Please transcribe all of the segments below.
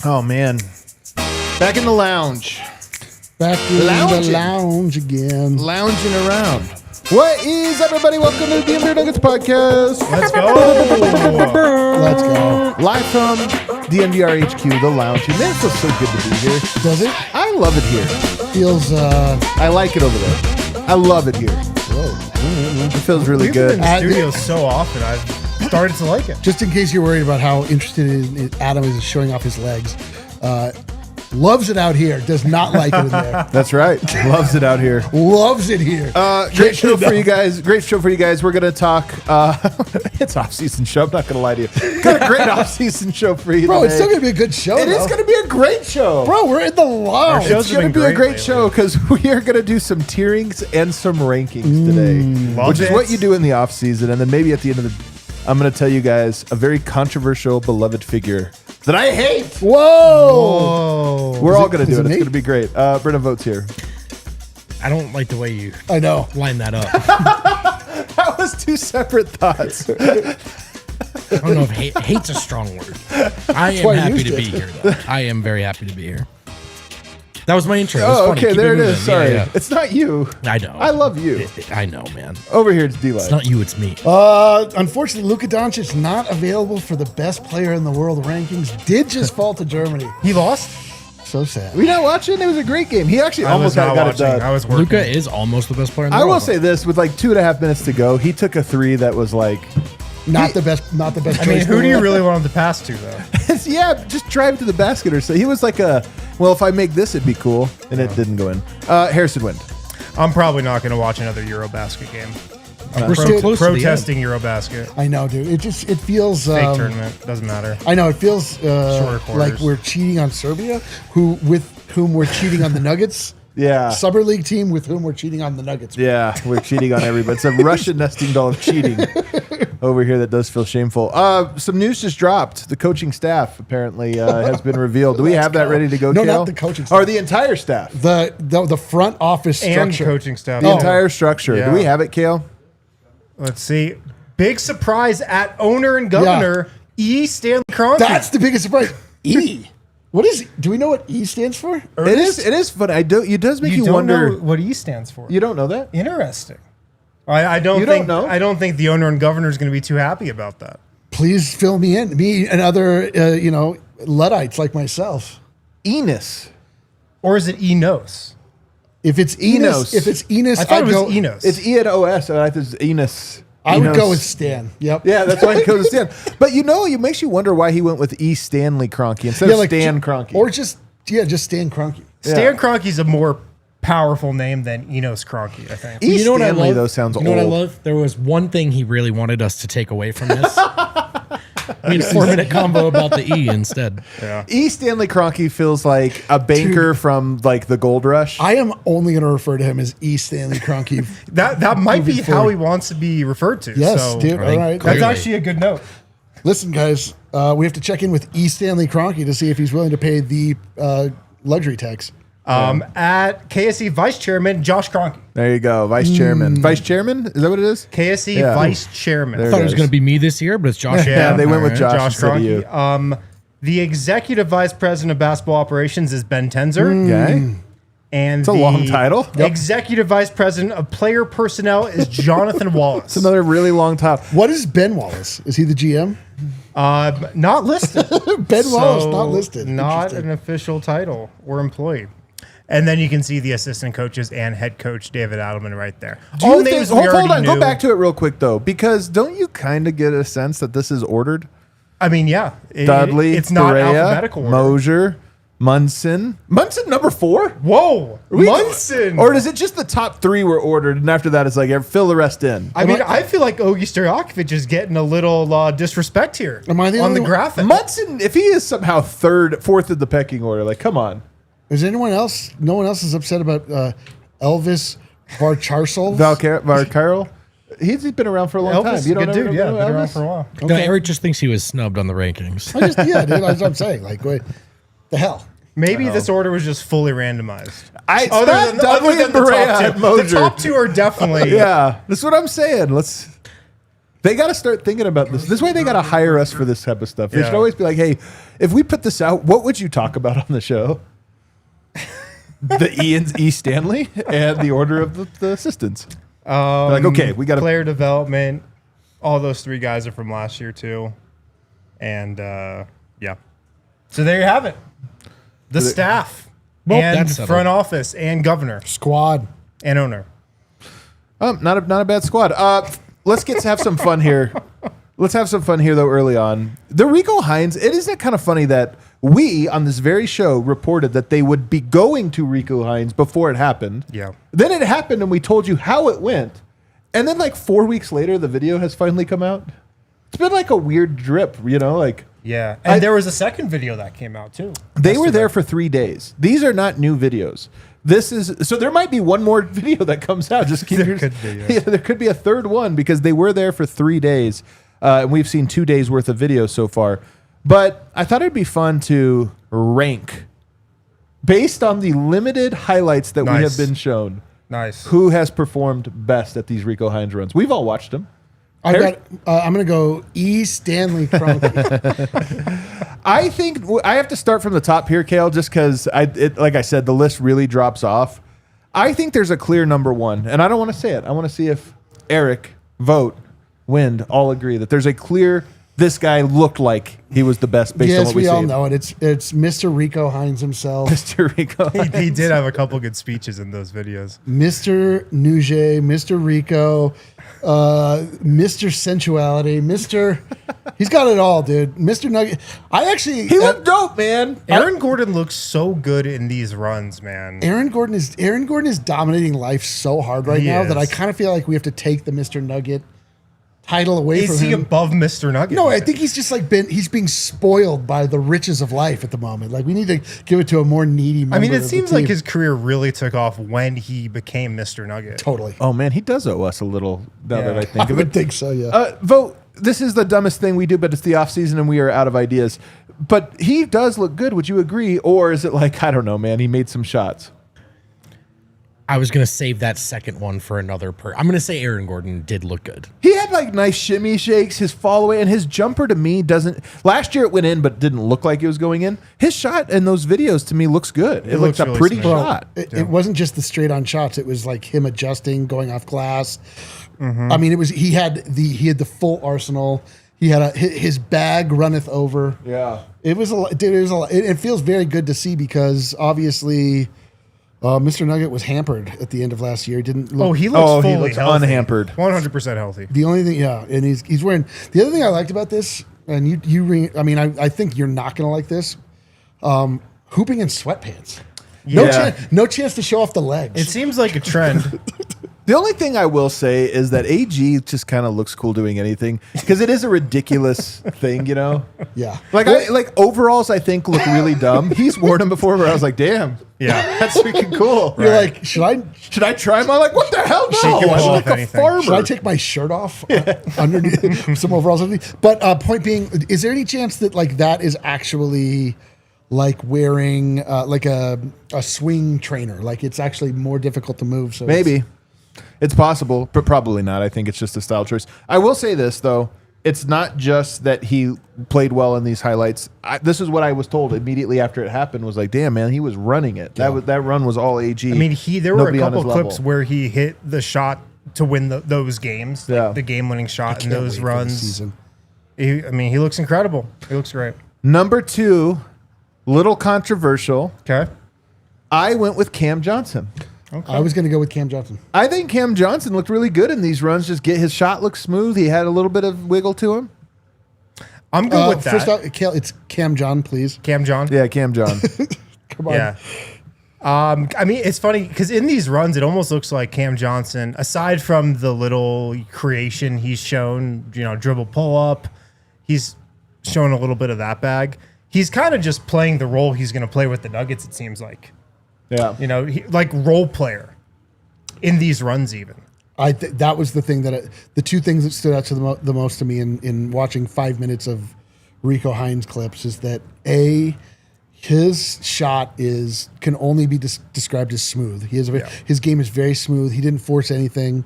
Oh, man. Back in the lounge. Back in the lounge again. Lounging around. What is up, everybody? Welcome to the DNVR Nuggets Podcast. Let's go. Let's go. Live from DNVR HQ, the lounge. Man, it feels so good to be here. Does it? I love it here. Feels, I like it over there. I love it here. It feels really We've good. been in the studio so often, I've started to like it. just in case you're worried about how interested in Adam is in showing off his legs, loves it out here. Does not like it in there. That's right. Loves it out here. Loves it here. Great show for you guys. Great show for you guys. We're going to talk. It's off-season show. I'm not going to lie to you. Got a great off-season show for you Bro, today. it's still going to be a good show. It is going to be a great show. Bro, we're in the lounge. Our shows It's going to be a great show because we are going to do some tierings and some rankings today, which is what you do in the off-season. And then maybe at the end of the I'm going to tell you guys a very controversial, beloved figure that I hate. Whoa. We're all going to do it. me? It's going to be great. Brendan Vogt's here. I don't like the way you I know. line that up. That was two separate thoughts. I don't know if hate's a strong word. I am why I happy used to it. be here, though. I am very happy to be here. That was my intro. It was Oh, funny. okay. Keep There it moving. is. Sorry. Yeah. It's not you. I know. I love you. I know, man. Over here, it's D-Light. It's not you, it's me. Unfortunately, Luka Doncic not available for the best player in the world rankings. Did just fall to Germany. He lost? So sad. We not watching? It was a great game. He actually I almost was not got it watching. done. I was working. Luka is almost the best player in the I world. will say this, with like 2.5 minutes to go, he took a three that was like, Not the best. Not the best. I mean, choice who in do the you world. really want him to pass to, though? yeah, just drive it to the basket or so. He was like well, if I make this, it'd be cool. And it didn't go in. Harrison Wind. I'm probably not going to watch another Eurobasket game. We're so close to the end. Protesting Eurobasket. I know, dude. It feels Fake tournament. Doesn't matter. I know it feels Shorter quarters. like we're cheating on Serbia, with whom we're cheating on the Nuggets. Yeah. Summer League team with whom we're cheating on the Nuggets. Yeah, we're cheating on everybody. It's a Russian nesting doll of cheating over here that does feel shameful. Some news just dropped. The coaching staff apparently has been revealed. Do we have that ready to go, No, Kale? not the coaching staff. Or the entire staff? The front office And structure. coaching staff. The entire structure. Yeah. Do we have it, Kale? Let's see. Big surprise at owner and governor E. Stanley Kroenke. That's the biggest surprise. E. What is? Do we know what E stands for? It is funny. It does make you don't wonder. know what E stands for. You don't know that? Interesting. I don't You think don't know? I don't think the owner and governor is going to be too happy about that. Please fill me in. Me and other Luddites like myself. Enos. Or is it Enos? If it's Enos, I thought it was go, Enos. It's E-N-O-S. I think it's Enos. I would Enos. go with Stan. Yep. Yeah, that's why he goes with Stan. But it makes you wonder why he went with E. Stanley Kroenke instead of Stan Kroenke. Or just Stan Kroenke. Stan Kroenke's a more powerful name than Enos Kroenke, I think. E. You know what I Stanley, love? though, sounds you know old. what I love? There was one thing he really wanted us to take away from this. We had a 4-minute combo about the E instead. Yeah. E. Stanley Kroenke feels like a banker from like the Gold Rush. I am only going to refer to him as E. Stanley Kroenke. That might be Moving how forward. he wants to be referred to. Yes, so dude. I All think right. That's clearly. actually a good note. Listen, guys, we have to check in with E. Stanley Kroenke to see if he's willing to pay the luxury tax. At KSE Vice Chairman Josh Kroenke. There you go, Vice Chairman. Vice Chairman? Is that what it is? KSE Yeah. Vice Chairman. There I thought it was is. going to be me this year, but it's Josh. Yeah, they went with All Josh right. Josh instead of you. Kroenke. The Executive Vice President of Basketball Operations is Ben Tenzer. Okay. And It's a long title. Executive Vice President of Player Personnel is Jonathan Wallace. It's another really long title. What is Ben Wallace? Is he the GM? Not listed. Ben Wallace, So, not listed. Not Interesting. an official title or employee. And then you can see the assistant coaches and head coach David Adelman right there. Do you think, hold on, go back to it real quick though, because don't you kind of get a sense that this is ordered? I mean, yeah. Dudley, it's not Correa, alphabetical order. Mosier, Munson. Munson number 4? Whoa. Munson. Or is it just the top 3 were ordered, and after that it's like fill the rest in? I mean, I feel like Ogi Stojakovic is getting a little disrespect here Am I the on only the one? graphic. Munson, if he is somehow 4th in the pecking order, like come on. Is anyone else? No one else is upset about Elvis Varcharsol? Varcarol? He's been around for a long time. You don't know been around for a while. Okay. No, Eric just thinks he was snubbed on the rankings. Dude, that's what I'm saying. Like, what the hell? Maybe this order was just fully randomized. Other than the top two are definitely. Yeah, that's what I'm saying. They got to start thinking about this. This way, they got to hire us for this type of stuff. They should always be like, "Hey, if we put this out, what would you talk about on the show?" The E Stanley and the order of the assistants. Like, okay, we got player development. All those three guys are from last year too, and yeah. So there you have it. The staff and front office and governor, squad and owner. Not a bad squad. Let's have some fun here. Let's have some fun here though. Early on, the Rico Hines. It is that kind of funny that we on this very show reported that they would be going to Rico Hines before it happened. Yeah. Then it happened, and we told you how it went, and then like 4 weeks later, the video has finally come out. It's been like a weird drip, like. Yeah, and there was a second video that came out too. They were there for 3 days. These are not new videos. So there might be one more video that comes out. Just keep there could be a third one because they were there for 3 days, and we've seen 2 days worth of videos so far. But I thought it'd be fun to rank based on the limited highlights that we have been shown. Nice. Who has performed best at these Rico Hines runs? We've all watched them. I'm going to go E. Stanley Kroenke. I think I have to start from the top here, Kale, just because, like I said, the list really drops off. I think there's a clear number one, and I don't want to say it. I want to see if Eric, Vogt, Wind all agree that there's a clear, this guy looked like he was the best based on what we see. Yes, we all know it. It's Mr. Rico Hines himself. Mr. Rico Hines. He did have a couple good speeches in those videos. Mr. Nugent, Mr. Rico, Mr. Sensuality, he's got it all, dude. Mr. Nugget. He looked dope, man. Aaron Gordon looks so good in these runs, man. Aaron Gordon is dominating life so hard right now that I kind of feel like we have to take the Mr. Nugget title away from him. Is he above Mr. Nugget? No, I think he's just he's being spoiled by the riches of life at the moment. Like, we need to give it to a more needy member. I mean, it seems like his career really took off when he became Mr. Nugget. Totally. Oh man, he does owe us a little now that I think of it. I would think so, yeah. Vogt, this is the dumbest thing we do, but it's the off season and we are out of ideas. But he does look good. Would you agree? Or is it like, I don't know, man, he made some shots? I was going to save that second one for another I'm going to say Aaron Gordon did look good. He had like nice shimmy shakes, his fall away, and his jumper to me doesn't. Last year it went in, but didn't look like it was going in. His shot in those videos to me looks good. It looks really a pretty shot. It wasn't just the straight on shots. It was like him adjusting, going off glass. Mm-hmm. I mean, he had the full arsenal. He had his bag runneth over. Yeah, it was a lot. Dude, it was a lot. It feels very good to see because obviously. Mr. Nugget was hampered at the end of last year. He looks unhampered, 100% healthy. The only thing, and he's wearing. The other thing I liked about this, and I think you're not gonna like this, hooping in sweatpants. No chance to show off the legs. It seems like a trend. The only thing I will say is that AG just kind of looks cool doing anything because it is a ridiculous thing, Yeah. Like overalls, I think look really dumb. He's worn them before, where I was like, "Damn, yeah, that's freaking cool." You're like, should I try them? I'm like, what the hell? No, I'm like a farmer. Should I take my shirt off underneath some overalls underneath? But point being, is there any chance that like that is actually like wearing like a swing trainer? Like it's actually more difficult to move. So maybe. It's possible, but probably not. I think it's just a style choice. I will say this, though. It's not just that he played well in these highlights. This is what I was told immediately after it happened was like, damn, man, he was running it. Yeah. That run was all AG. I mean, there were a couple clips where he hit the shot to win those games, the game-winning shot in those runs. He looks incredible. He looks great. Number 2, little controversial. Okay. I went with Cam Johnson. Okay. I was going to go with Cam Johnson. I think Cam Johnson looked really good in these runs. His shot looked smooth. He had a little bit of wiggle to him. I'm good with that. First off, it's Cam John, please. Cam John? Yeah, Cam John. Come on. Yeah. I mean, it's funny because in these runs, it almost looks like Cam Johnson, aside from the little creation he's shown, dribble pull up, he's shown a little bit of that bag. He's kind of just playing the role he's going to play with the Nuggets, it seems like. Yeah. You know, like role player in these runs even. That was the thing the two things that stood out to the most to me in watching 5 minutes of Rico Hines clips is that his shot can only be described as smooth. His game is very smooth. He didn't force anything,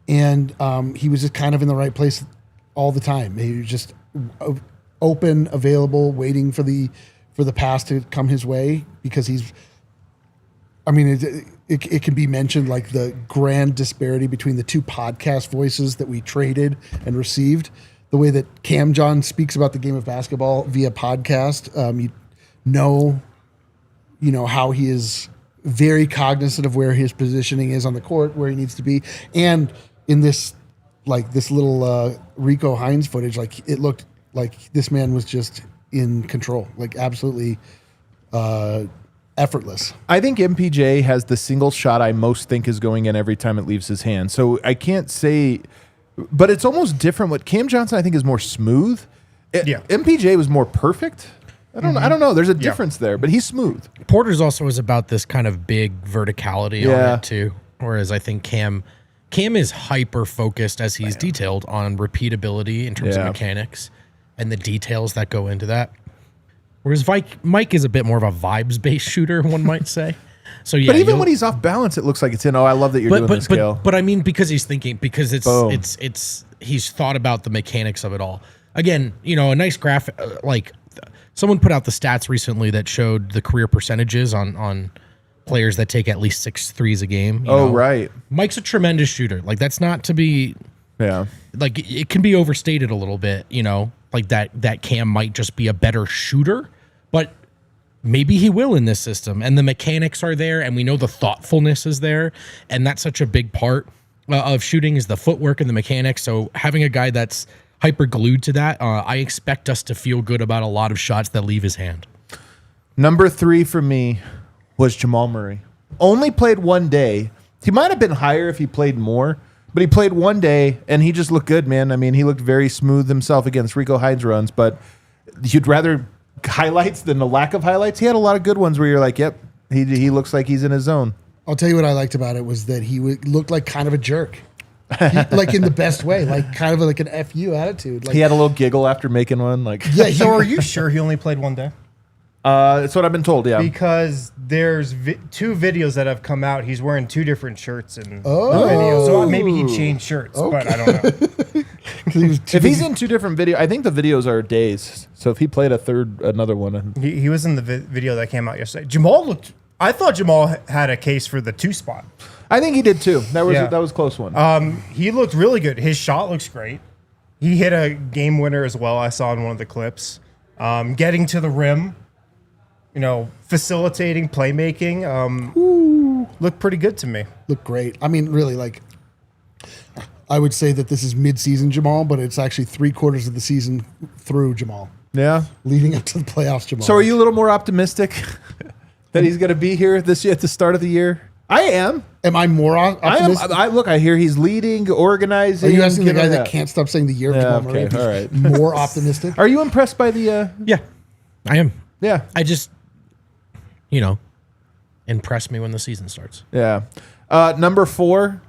and he was just kind of in the right place all the time. He was just open, available, waiting for the pass to come his way because he's. I mean, it can be mentioned like the grand disparity between the two podcast voices that we traded and received. The way that Cam John speaks about the game of basketball via podcast, you know how he is very cognizant of where his positioning is on the court, where he needs to be, and in this little Rico Hines footage, like it looked like this man was just in control, like absolutely. Effortless. I think MPJ has the single shot I most think is going in every time it leaves his hand. So I can't say, but it's almost different. What Cam Johnson I think is more smooth. MPJ was more perfect. I don't know. There's a difference there, but he's smooth. Porter's also is about this kind of big verticality on it too. Whereas I think Cam is hyper focused as he's detailed on repeatability in terms of mechanics and the details that go into that. Whereas Mike is a bit more of a vibes-based shooter, one might say. So yeah, but even when he's off balance, it looks like it's in. Oh, I love that you're doing this, Gale. But I mean, because he's thinking, because he's thought about the mechanics of it all. Again, you know, a nice graphic. Like someone put out the stats recently that showed the career percentages on players that take at least 6 threes a game. You know? Right. Mike's a tremendous shooter. Like that's not to be. Yeah. Like it can be overstated a little bit. You know, like that Cam might just be a better shooter. But maybe he will in this system, and the mechanics are there, and we know the thoughtfulness is there, and that's such a big part of shooting is the footwork and the mechanics. So having a guy that's hyper glued to that, I expect us to feel good about a lot of shots that leave his hand. Number 3 for me was Jamal Murray. Only played one day. He might have been higher if he played more, but he played one day, and he just looked good, man. I mean, he looked very smooth himself against Rico Hines runs, but you'd rather highlights than the lack of highlights. He had a lot of good ones where you're like, yep, he looks like he's in his zone. I'll tell you what I liked about it was that he looked like kind of a jerk. Like in the best way, like kind of like an FU attitude. Like, he had a little giggle after making one. Like, yeah. So are you sure he only played one day? That's what I've been told, yeah. Because there's 2 videos that have come out. He's wearing 2 different shirts in the video. So maybe he changed shirts, but I don't know. If he's in 2 different videos, I think the videos are days. So if he played another one. He was in the video that came out yesterday. I thought Jamal had a case for the 2 spot. I think he did too. That was a close one. He looked really good. His shot looks great. He hit a game winner as well. I saw in one of the clips. Getting to the rim. You know, facilitating, playmaking, looked pretty good to me. Looked great. I mean, really, like, I would say that this is mid-season Jamal, but it's actually 3/4 of the season through Jamal. Yeah. Leading up to the playoffs, Jamal. So are you a little more optimistic that he's going to be here this year at the start of the year? I am. Am I more optimistic? I hear he's leading, organizing. Are you asking the guy that can't stop saying the year of Jamal Murray? All right. More optimistic? Are you impressed by the... Yeah, I am. Yeah. I just... You know, impress me when the season starts. Yeah. Number 4,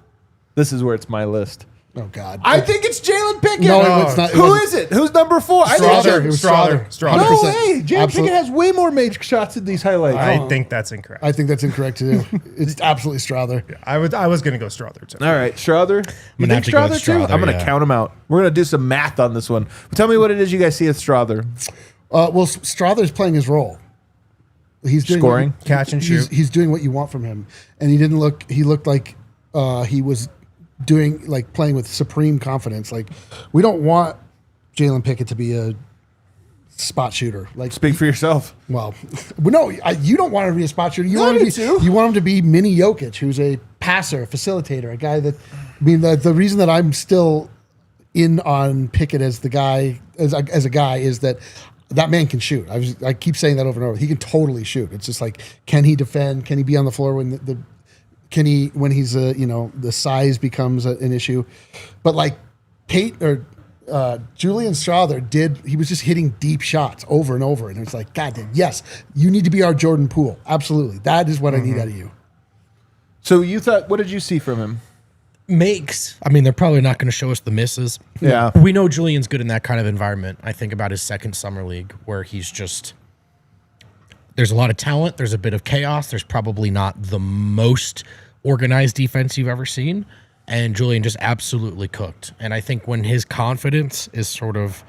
this is where it's my list. Oh, God. I think it's Jalen Pickett. No, it's not. Who is it? Who's number 4? Strother. No way. Jalen Pickett has way more made shots in these highlights. I think that's incorrect. I think that's incorrect, too. It's absolutely Strother. Yeah, I was going to go Strother, too. All right. Strother? You think Strother, too? I'm going to count him out. We're going to do some math on this one. Tell me what it is you guys see at Strother. Well, Strother's playing his role. He's doing scoring, catch and shoot. He's doing what you want from him, and he looked like he was doing like playing with supreme confidence. Like we don't want Jalen Pickett to be a spot shooter. Like speak for yourself. Well, no, you don't want him to be a spot shooter. You want him to be mini Jokic, who's a passer, a facilitator, a guy that. I mean, the reason that I'm still in on Pickett as the guy as a guy is that. That man can shoot. I keep saying that over and over. He can totally shoot. It's just like, can he defend? Can he be on the floor when when he's the size becomes an issue? But like Julian Strawther he was just hitting deep shots over and over. And it's like, God damn, yes, you need to be our Jordan Poole. Absolutely. That is what I need out of you. So what did you see from him? They're probably not going to show us the misses. Yeah. We know Julian's good in that kind of environment. I think about his second summer league where there's a lot of talent. There's a bit of chaos. There's probably not the most organized defense you've ever seen. And Julian just absolutely cooked. And I think when his confidence is sort of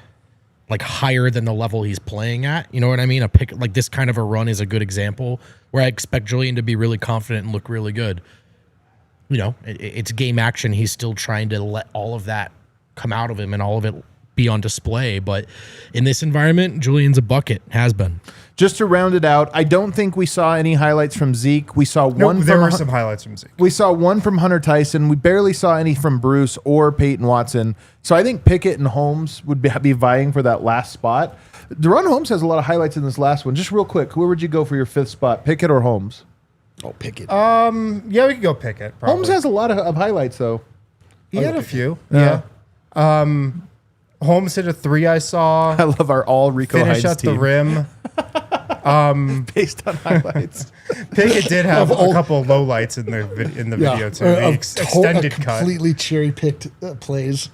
like higher than the level he's playing at, you know what I mean? Like this kind of a run is a good example where I expect Julian to be really confident and look really good. You know, it's game action. He's still trying to let all of that come out of him and all of it be on display. But in this environment, Julian's a bucket, has been. Just to round it out, I don't think we saw any highlights from Zeke. We saw one. There were some highlights from Zeke. We saw one from Hunter Tyson. We barely saw any from Bruce or Peyton Watson. So I think Pickett and Holmes would be vying for that last spot. Deron Holmes has a lot of highlights in this last one. Just real quick, where would you go for your fifth spot, Pickett or Holmes? Oh, Pickett. Yeah, we could go Pickett. Probably. Holmes has a lot of highlights though. He had a few. Yeah. Holmes hit a 3 I saw. I love our all Rico Hines finish at team. the rim. Based on highlights. Pickett did have a couple of lowlights in the video too. The extended cut. Completely cherry-picked plays.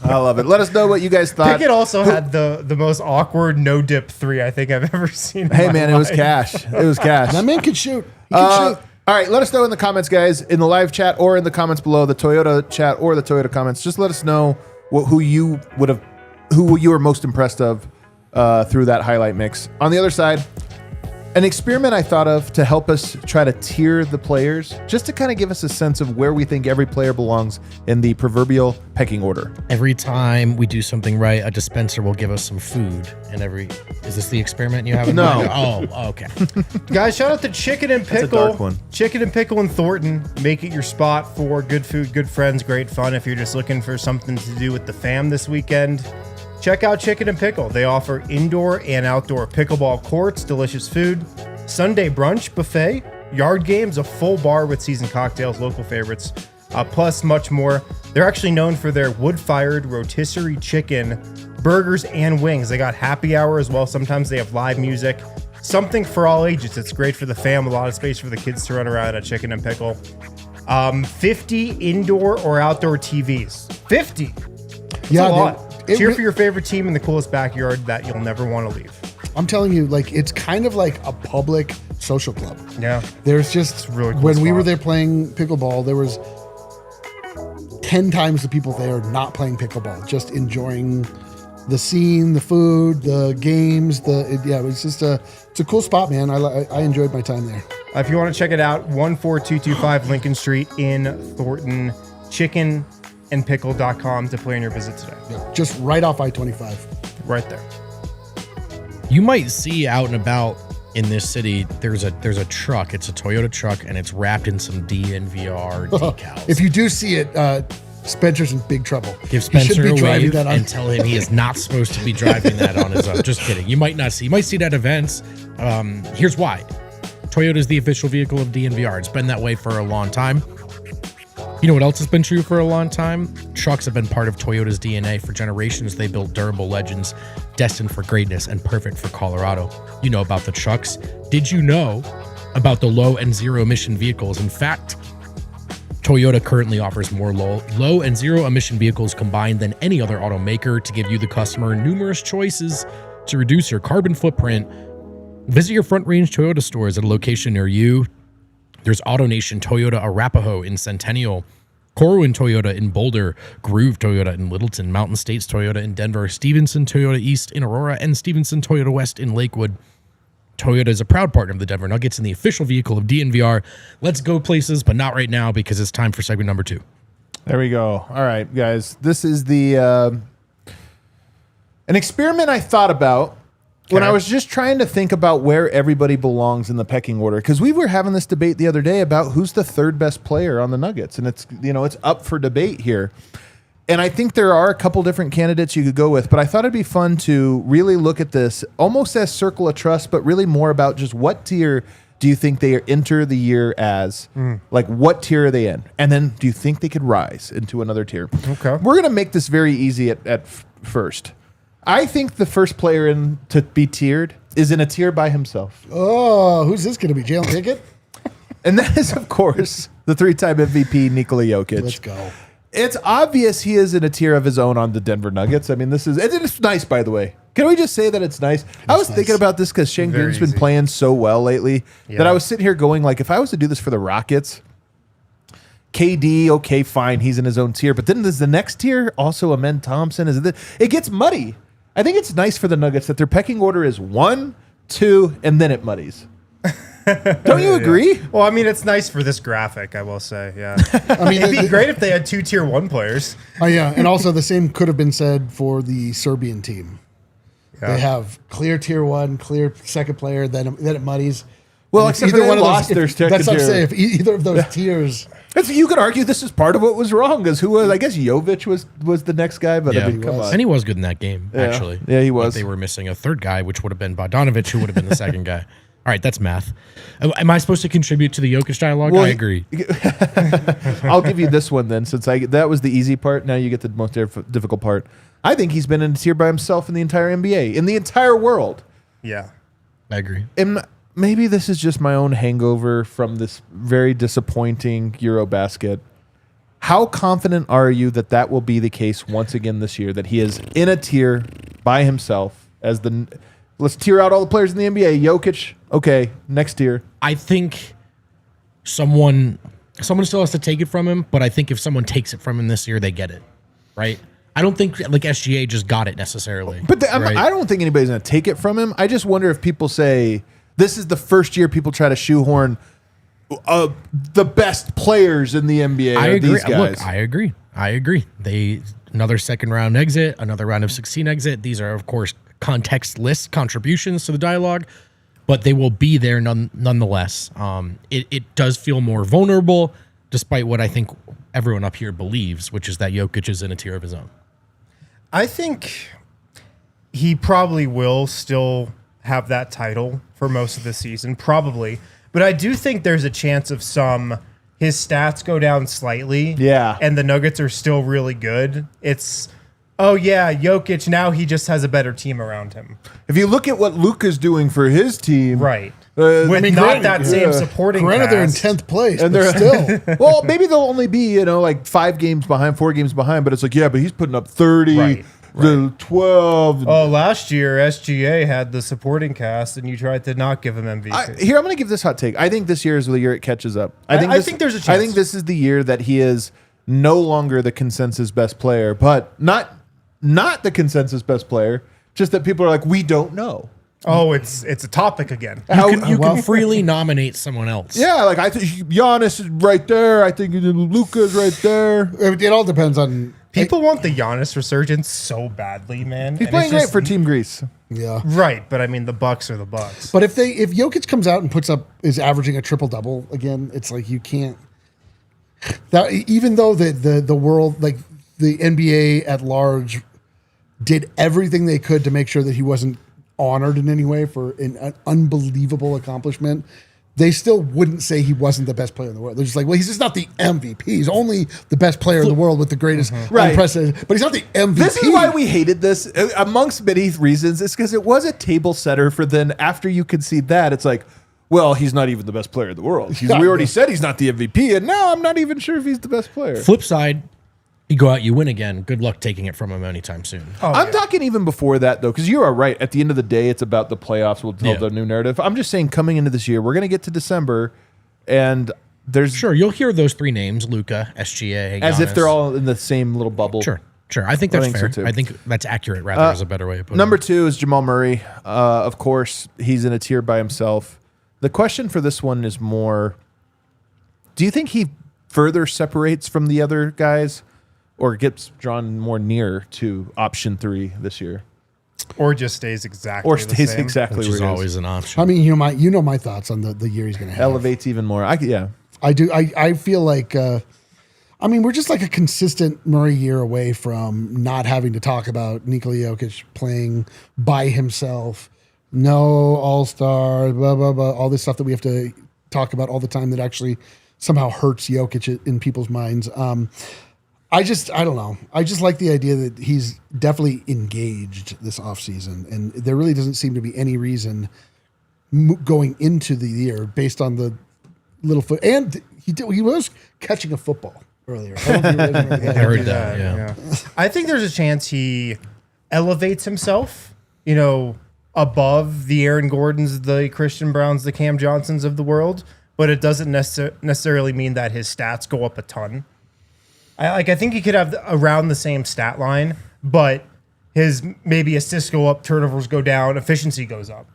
I love it. Let us know what you guys thought. Pickett also had the most awkward no-dip 3 I think I've ever seen. Hey, man, it was cash. It was cash. That man can shoot. He can shoot. All right, let us know in the comments, guys, in the live chat or in the comments below, the Toyota chat or the Toyota comments. Just let us know who you were most impressed of through that highlight mix. On the other side, an experiment I thought of to help us try to tier the players, just to kind of give us a sense of where we think every player belongs in the proverbial pecking order. Every time we do something right, a dispenser will give us some food. And is this the experiment you have in mind? Oh, okay. Guys, shout out to Chicken and Pickle. That's a dark one. Chicken and Pickle in Thornton. Make it your spot for good food, good friends, great fun. If you're just looking for something to do with the fam this weekend, check out Chicken and Pickle. They offer indoor and outdoor pickleball courts, delicious food, Sunday brunch buffet, yard games, a full bar with seasoned cocktails, local favorites, plus much more. They're actually known for their wood-fired rotisserie chicken, burgers, and wings. They got happy hour as well. Sometimes they have live music. Something for all ages. It's great for the fam. A lot of space for the kids to run around at Chicken and Pickle. 50 indoor or outdoor TVs. 50. That's a lot. Cheer for your favorite team in the coolest backyard that you'll never want to leave. I'm telling you, like, it's kind of like a public social club. Yeah. There's just, really cool when we were there playing pickleball, there was 10 times the people there not playing pickleball, just enjoying the scene, the food, the games. It was just it's a cool spot, man. I enjoyed my time there. If you want to check it out, 14225 Lincoln Street in Thornton, chickenandpickle.com to plan your visit today. Yeah, just right off I-25. Right there. You might see out and about in this city, there's a truck. It's a Toyota truck, and it's wrapped in some DNVR decals. If you do see it, Spencer's in big trouble. Give Spencer a wave and tell him he is not supposed to be driving that on his own. Just kidding. You might not see. You might see that at events. Here's why. Toyota is the official vehicle of DNVR. It's been that way for a long time. You know what else has been true for a long time? Trucks have been part of Toyota's DNA for generations. They built durable legends destined for greatness and perfect for Colorado. You know about the trucks. Did you know about the low and zero emission vehicles? In fact, Toyota currently offers more low and zero emission vehicles combined than any other automaker to give you, the customer, numerous choices to reduce your carbon footprint. Visit your Front Range Toyota stores at a location near you. There's AutoNation Toyota Arapahoe in Centennial, Corwin Toyota in Boulder, Groove Toyota in Littleton, Mountain States Toyota in Denver, Stevenson Toyota East in Aurora, and Stevenson Toyota West in Lakewood. Toyota is a proud partner of the Denver Nuggets and the official vehicle of DNVR. Let's go places, but not right now because it's time for segment number 2. There we go. All right, guys. This is an experiment I thought about when I was just trying to think about where everybody belongs in the pecking order, because we were having this debate the other day about who's the third best player on the Nuggets, and it's up for debate here. And I think there are a couple different candidates you could go with, but I thought it'd be fun to really look at this almost as circle of trust, but really more about just what tier do you think they enter the year as? Like, what tier are they in? And then do you think they could rise into another tier? Okay. We're going to make this very easy at first. I think the first player in to be tiered is in a tier by himself. Oh, who's this going to be? Jalen Pickett? And that is, of course, the 3-time MVP, Nikola Jokic. Let's go. It's obvious he is in a tier of his own on the Denver Nuggets. I mean, it's nice, by the way. Can we just say that it's nice? I was thinking about this because Şengün's been playing so well lately that I was sitting here going, like, if I was to do this for the Rockets, KD, okay, fine, he's in his own tier. But then there's the next tier, also Amen Thompson. It gets muddy. I think it's nice for the Nuggets that their pecking order is 1, 2, and then it muddies. Don't you agree? Yeah. Well, I mean, it's nice for this graphic, I will say. Yeah. I mean, it'd be great if they had 2 tier 1 players. Oh, yeah. And also the same could have been said for the Serbian team. Yeah. They have clear tier 1, clear second player, then it muddies. Well, except for one lost their second tier. That's what I'm saying. If either of those tiers. You could argue this is part of what was wrong, because I guess Jovic was the next guy, but I mean, come on. And he was good in that game, actually. Yeah, he was. But they were missing a third guy, which would have been Bogdanovic, who would have been the second guy. All right, that's math. Am I supposed to contribute to the Jokic dialogue? Well, I agree. I'll give you this one then, since that was the easy part. Now you get the most difficult part. I think he's been in a tier by himself in the entire NBA, in the entire world. Yeah, I agree. And maybe this is just my own hangover from this very disappointing Eurobasket. How confident are you that will be the case once again this year, that he is in a tier by himself as the... Let's tier out all the players in the NBA. Jokic, okay, next tier. I think someone still has to take it from him, but I think if someone takes it from him this year, they get it, right? I don't think like SGA just got it necessarily. But I don't think anybody's going to take it from him. I just wonder if people say this is the first year people try to shoehorn the best players in the NBA. I agree. These guys. Look, I agree. Another second round exit, another round of 16 exit. These are, of course, contextless contributions to the dialogue, but they will be there nonetheless. It does feel more vulnerable, despite what I think everyone up here believes, which is that Jokic is in a tier of his own. I think he probably will still have that title for most of the season, probably. But I do think there's a chance of his stats go down slightly. Yeah. And the Nuggets are still really good. It's... Oh, yeah, Jokic, now he just has a better team around him. If you look at what Luka's doing for his team... Right. With not that same supporting cast. Granted, they're in 10th place, and they're still... Well, maybe they'll only be, like 5 games behind, 4 games behind, but it's like, yeah, but he's putting up 30, the 12... Oh, last year, SGA had the supporting cast, and you tried to not give him MVP. I'm going to give this hot take. I think this year is the year it catches up. I think there's a chance. I think this is the year that he is no longer the consensus best player, but not the consensus best player, just that people are like, we don't know. Oh, it's a topipic again. You can freely nominate someone else. Yeah, like I think Giannis is right there. I think Luka's right there. It all depends on... People want the Giannis resurgence so badly, man. He's playing great for Team Greece. Yeah. Right, but I mean, the Bucks are the Bucks. But if Jokic comes out and is averaging a triple-double again, it's like you can't... Even though the world, like the NBA at large, did everything they could to make sure that he wasn't honored in any way for an unbelievable accomplishment, they still wouldn't say he wasn't the best player in the world. They're just like, well, he's just not the MVP. He's only the best player in the world with the greatest unprecedented, but he's not the MVP. This is why we hated this, amongst many reasons. It's because it was a table setter for then after you concede that, it's like, well, he's not even the best player in the world. We already said he's not the MVP, and now I'm not even sure if he's the best player. Flip side, you go out, you win again. Good luck taking it from him anytime soon. I'm talking even before that, though, because you are right. At the end of the day, it's about the playoffs. We'll tell the new narrative. I'm just saying, coming into this year, we're going to get to December, and there's... Sure, you'll hear those 3 names, Luka, SGA, Giannis. As if they're all in the same little bubble. Sure. I think that's fair. So I think that's accurate, rather, is a better way of putting it. Number 2 is Jamal Murray. Of course, he's in a tier by himself. The question for this one is more, do you think he further separates from the other guys or gets drawn more near to option 3 this year? Or just stays exactly the same. Which is always an option. I mean, you know my thoughts on the year he's going to have. Elevates even more. I do. I feel like, we're just like a consistent Murray year away from not having to talk about Nikola Jokic playing by himself no all-star, blah, blah, blah, all this stuff that we have to talk about all the time that actually somehow hurts Jokic in people's minds. I don't know. I just like the idea that he's definitely engaged this offseason, and there really doesn't seem to be any reason going into the year based on the little foot. And he was catching a football earlier. I don't think I heard that, yeah. I think there's a chance he elevates himself, above the Aaron Gordons, the Christian Browns, the Cam Johnsons of the world, but it doesn't necessarily mean that his stats go up a ton. I think he could have around the same stat line, but his maybe assists go up, turnovers go down, efficiency goes up.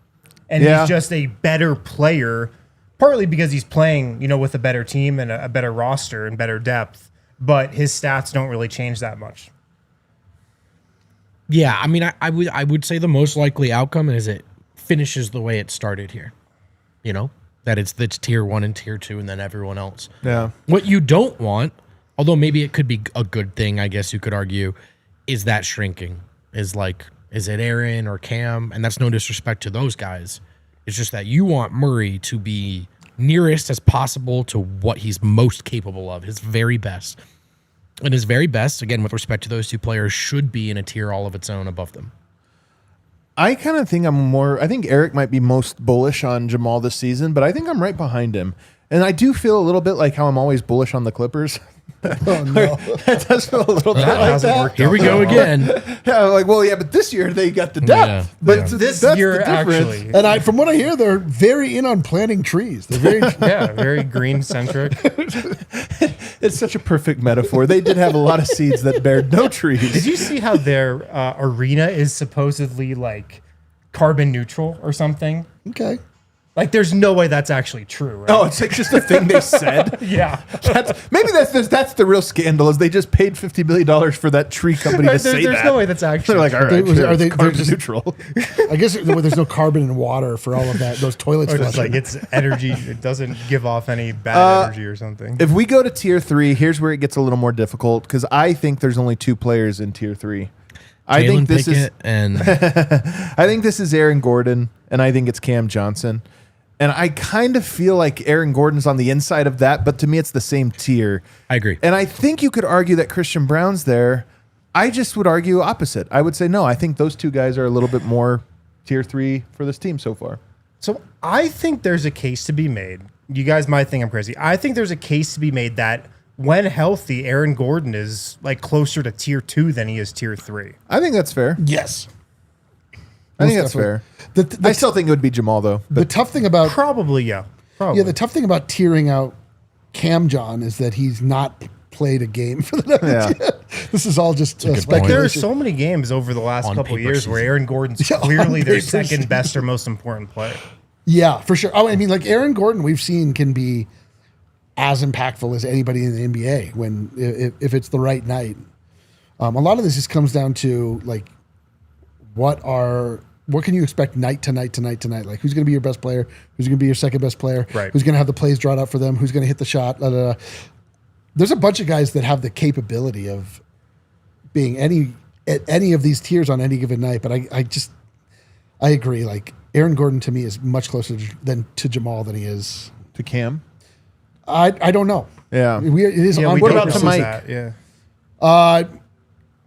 And he's just a better player, partly because he's playing, with a better team and a better roster and better depth, but his stats don't really change that much. Yeah, I mean, I would say the most likely outcome is it finishes the way it started here. That it's tier 1 and tier 2 and then everyone else. Yeah. What you don't want, although maybe it could be a good thing, I guess you could argue, is that shrinking. Is it Aaron or Cam? And that's no disrespect to those guys. It's just that you want Murray to be nearest as possible to what he's most capable of, his very best. And his very best, again, with respect to those two players, should be in a tier all of its own above them. I kind of think I think Eric might be most bullish on Jamal this season, but I think I'm right behind him. And I do feel a little bit like how I'm always bullish on the Clippers. Oh, no. It does feel a little bit like that. Here we go again. Yeah, but this year they got the depth. Yeah. But This that's year, the difference. actually. And from what I hear, they're very in on planting trees. They're very Very green-centric. It's such a perfect metaphor. They did have a lot of seeds that bared no trees. Did you see how their arena is supposedly carbon neutral or something? okay. There's no way that's actually true, right? Oh, it's just a thing they said. Yeah. That's the real scandal is they just paid $50 million for that tree company to say There's that. no way that's actually They're like, all right, Are they carbon just neutral. I guess there's no carbon in water for all of that. Those toilets. Or just flushing. it's energy. It doesn't give off any bad energy or something. If we go to tier 3, here's where it gets a little more difficult because I think there's only 2 players in tier 3. I think this is I think this is Aaron Gordon, and I think it's Cam Johnson. And I kind of feel like Aaron Gordon's on the inside of that, but to me, it's the same tier. I agree. And I think you could argue that Christian Brown's there. I just would argue opposite. I would say, no, I think those 2 guys are a little bit more tier 3 for this team so far. So I think there's a case to be made. You guys might think I'm crazy. I think there's a case to be made that when healthy, Aaron Gordon is closer to tier 2 than he is tier 3. I think that's fair. yes. I think that's fair. I still think it would be Jamal, though. The tough thing about Probably, yeah. Probably. the tough thing about tearing out Cam John is that he's not played a game for the Nuggets yet. This is all just speculation. There are so many games over the last couple of years where Aaron Gordon's clearly their second best or most important player. Yeah, for sure. Oh, I mean, Aaron Gordon, we've seen can be as impactful as anybody in the NBA if it's the right night. A lot of this just comes down to what can you expect night to night to night to night? Who's going to be your best player? Who's going to be your second best player? Right. Who's going to have the plays drawn up for them? Who's going to hit the shot? Blah, blah, blah. There's a bunch of guys that have the capability of being at any of these tiers on any given night. But I agree. Aaron Gordon to me is much closer to Jamal than he is To Cam? I don't know. Yeah. It is. Yeah, on what about paper. to Mike? That, yeah.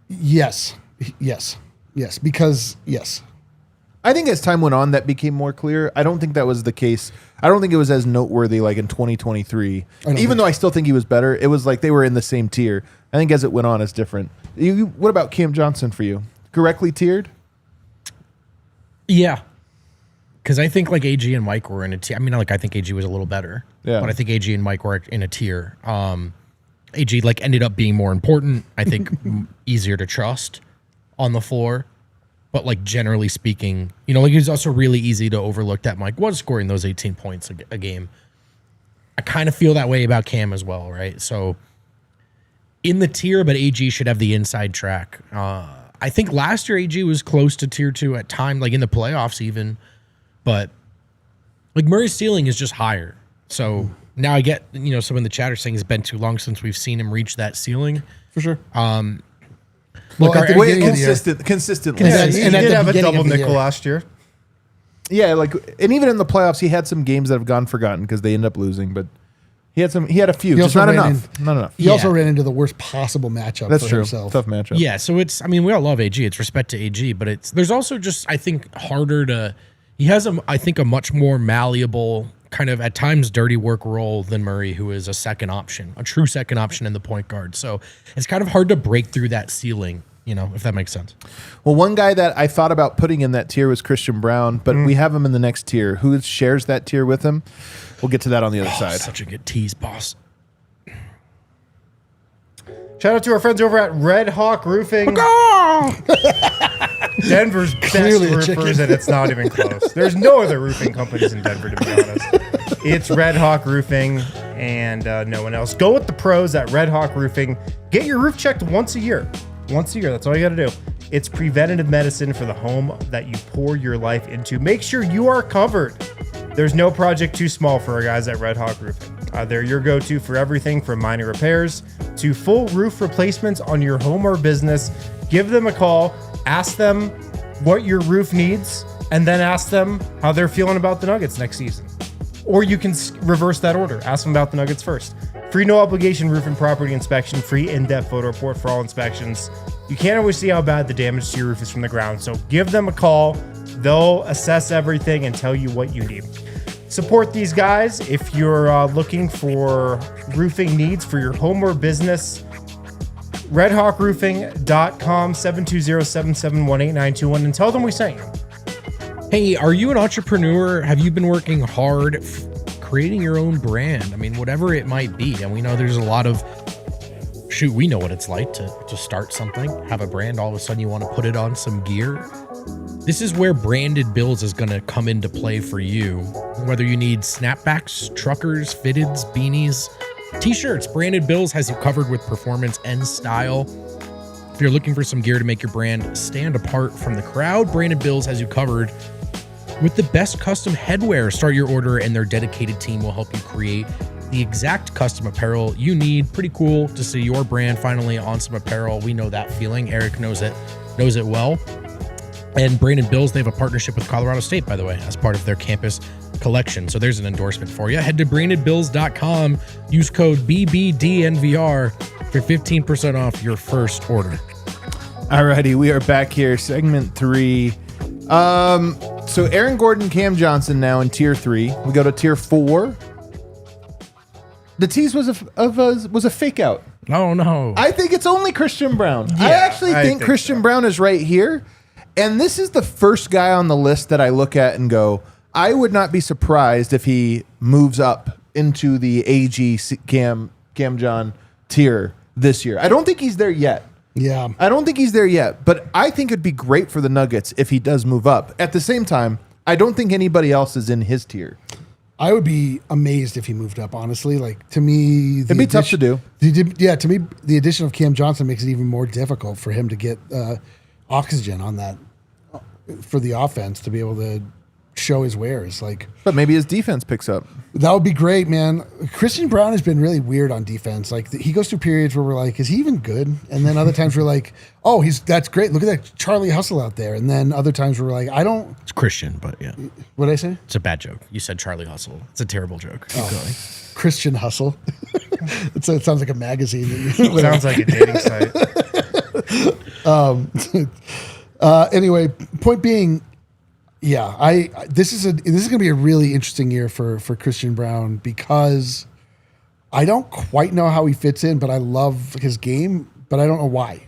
Yes. Because yes. I think as time went on, that became more clear. I don't think that was the case. I don't think it was as noteworthy in 2023. Even though I still think he was better, it was they were in the same tier. I think as it went on, it's different. What about Cam Johnson for you? Correctly tiered? Yeah. Because I think AG and Mike were in a tier. I mean, I think AG was a little better. Yeah. But I think AG and Mike were in a tier. AG ended up being more important. I think easier to trust on the floor. But generally speaking, it was also really easy to overlook that Mike was scoring those 18 points a game. I kind of feel that way about Cam as well, right? So in the tier, but AG should have the inside track. I think last year AG was close to tier 2 at time, in the playoffs even. But Murray's ceiling is just higher. So now I get, some in the chat are saying it's been too long since we've seen him reach that ceiling. For sure. Consistently. Yeah, he did have a double nickel last year. Yeah, and even in the playoffs, he had some games that have gone forgotten because they end up losing. But he had a few, just not enough. Not enough. He also ran into the worst possible matchup. That's for true. Himself. Tough matchup. Yeah, so we all love AG. It's respect to AG, but there's also just I think harder to. He has a much more malleable, kind of at times dirty work role than Murray, who is a true second option in the point guard. So it's kind of hard to break through that ceiling, if that makes sense. Well, one guy that I thought about putting in that tier was Christian Brown, but we have him in the next tier. Who shares that tier with him? We'll get to that on the other side. Such a good tease, boss. Shout out to our friends over at Red Hawk Roofing. Denver's Clearly best roofers, and it's not even close. There's no other roofing companies in Denver, to be honest. It's Red Hawk Roofing and no one else. Go with the pros at Red Hawk Roofing. Get your roof checked once a year. That's all you got to do. It's preventative medicine for the home that you pour your life into. Make sure you are covered. There's no project too small for our guys at Red Hawk Roofing. They're your go-to for everything from minor repairs to full roof replacements on your home or business. Give them a call. Ask them what your roof needs, and then ask them how they're feeling about the Nuggets next season. Or you can reverse that order. Ask them about the Nuggets first. Free no-obligation roof and property inspection. Free in-depth photo report for all inspections. You can't always see how bad the damage to your roof is from the ground, so give them a call. They'll assess everything and tell you what you need. Support these guys if you're looking for roofing needs for your home or business. RedHawkRoofing.com, 720-771-8921, and tell them we sent you. Hey, are you an entrepreneur? Have you been working hard creating your own brand? I mean, whatever it might be. And we know there's a lot of, we know what it's like to start something, have a brand, all of a sudden you want to put it on some gear. This is where Branded Bills is going to come into play for you. Whether you need snapbacks, truckers, fitteds, beanies, t-shirts, Branded Bills has you covered with performance and style. If you're looking for some gear to make your brand stand apart from the crowd, Branded Bills has you covered with the best custom headwear. Start your order and their dedicated team will help you create the exact custom apparel you need. Pretty cool to see your brand finally on some apparel. We know that feeling. Eric knows it well. And Branded Bills, they have a partnership with Colorado State, by the way, as part of their campus collection. So there's an endorsement for you. Head to brandedbills.com. Use code BBDNVR for 15% off your first order. Alrighty, we are back here. Segment 3. So Aaron Gordon, Cam Johnson now in tier 3. We go to tier 4. The tease was a fake out. Oh, no. I think it's only Christian Brown. Yeah, I actually think Christian Brown is right here. And this is the first guy on the list that I look at and go, I would not be surprised if he moves up into the AG Cam John tier this year. I don't think he's there yet. Yeah. I don't think he's there yet, but I think it'd be great for the Nuggets if he does move up. At the same time, I don't think anybody else is in his tier. I would be amazed if he moved up, honestly. Like, to me... It'd be tough to do. To me, the addition of Cam Johnson makes it even more difficult for him to get oxygen on that, for the offense, to be able to show his wares. But maybe his defense picks up. That would be great, man. Christian Brown has been really weird on defense. Like, he goes through periods where we're like, is he even good? And then other times we're like, oh, that's great. Look at that Charlie Hustle out there. And then other times we're like, It's Christian, but yeah. What did I say? It's a bad joke. You said Charlie Hustle. It's a terrible joke. Keep going. Christian Hustle. It sounds like a magazine. Sounds like a dating site. Anyway, point being, yeah, this is going to be a really interesting year for Christian Brown, because I don't quite know how he fits in, but I love his game, but I don't know why.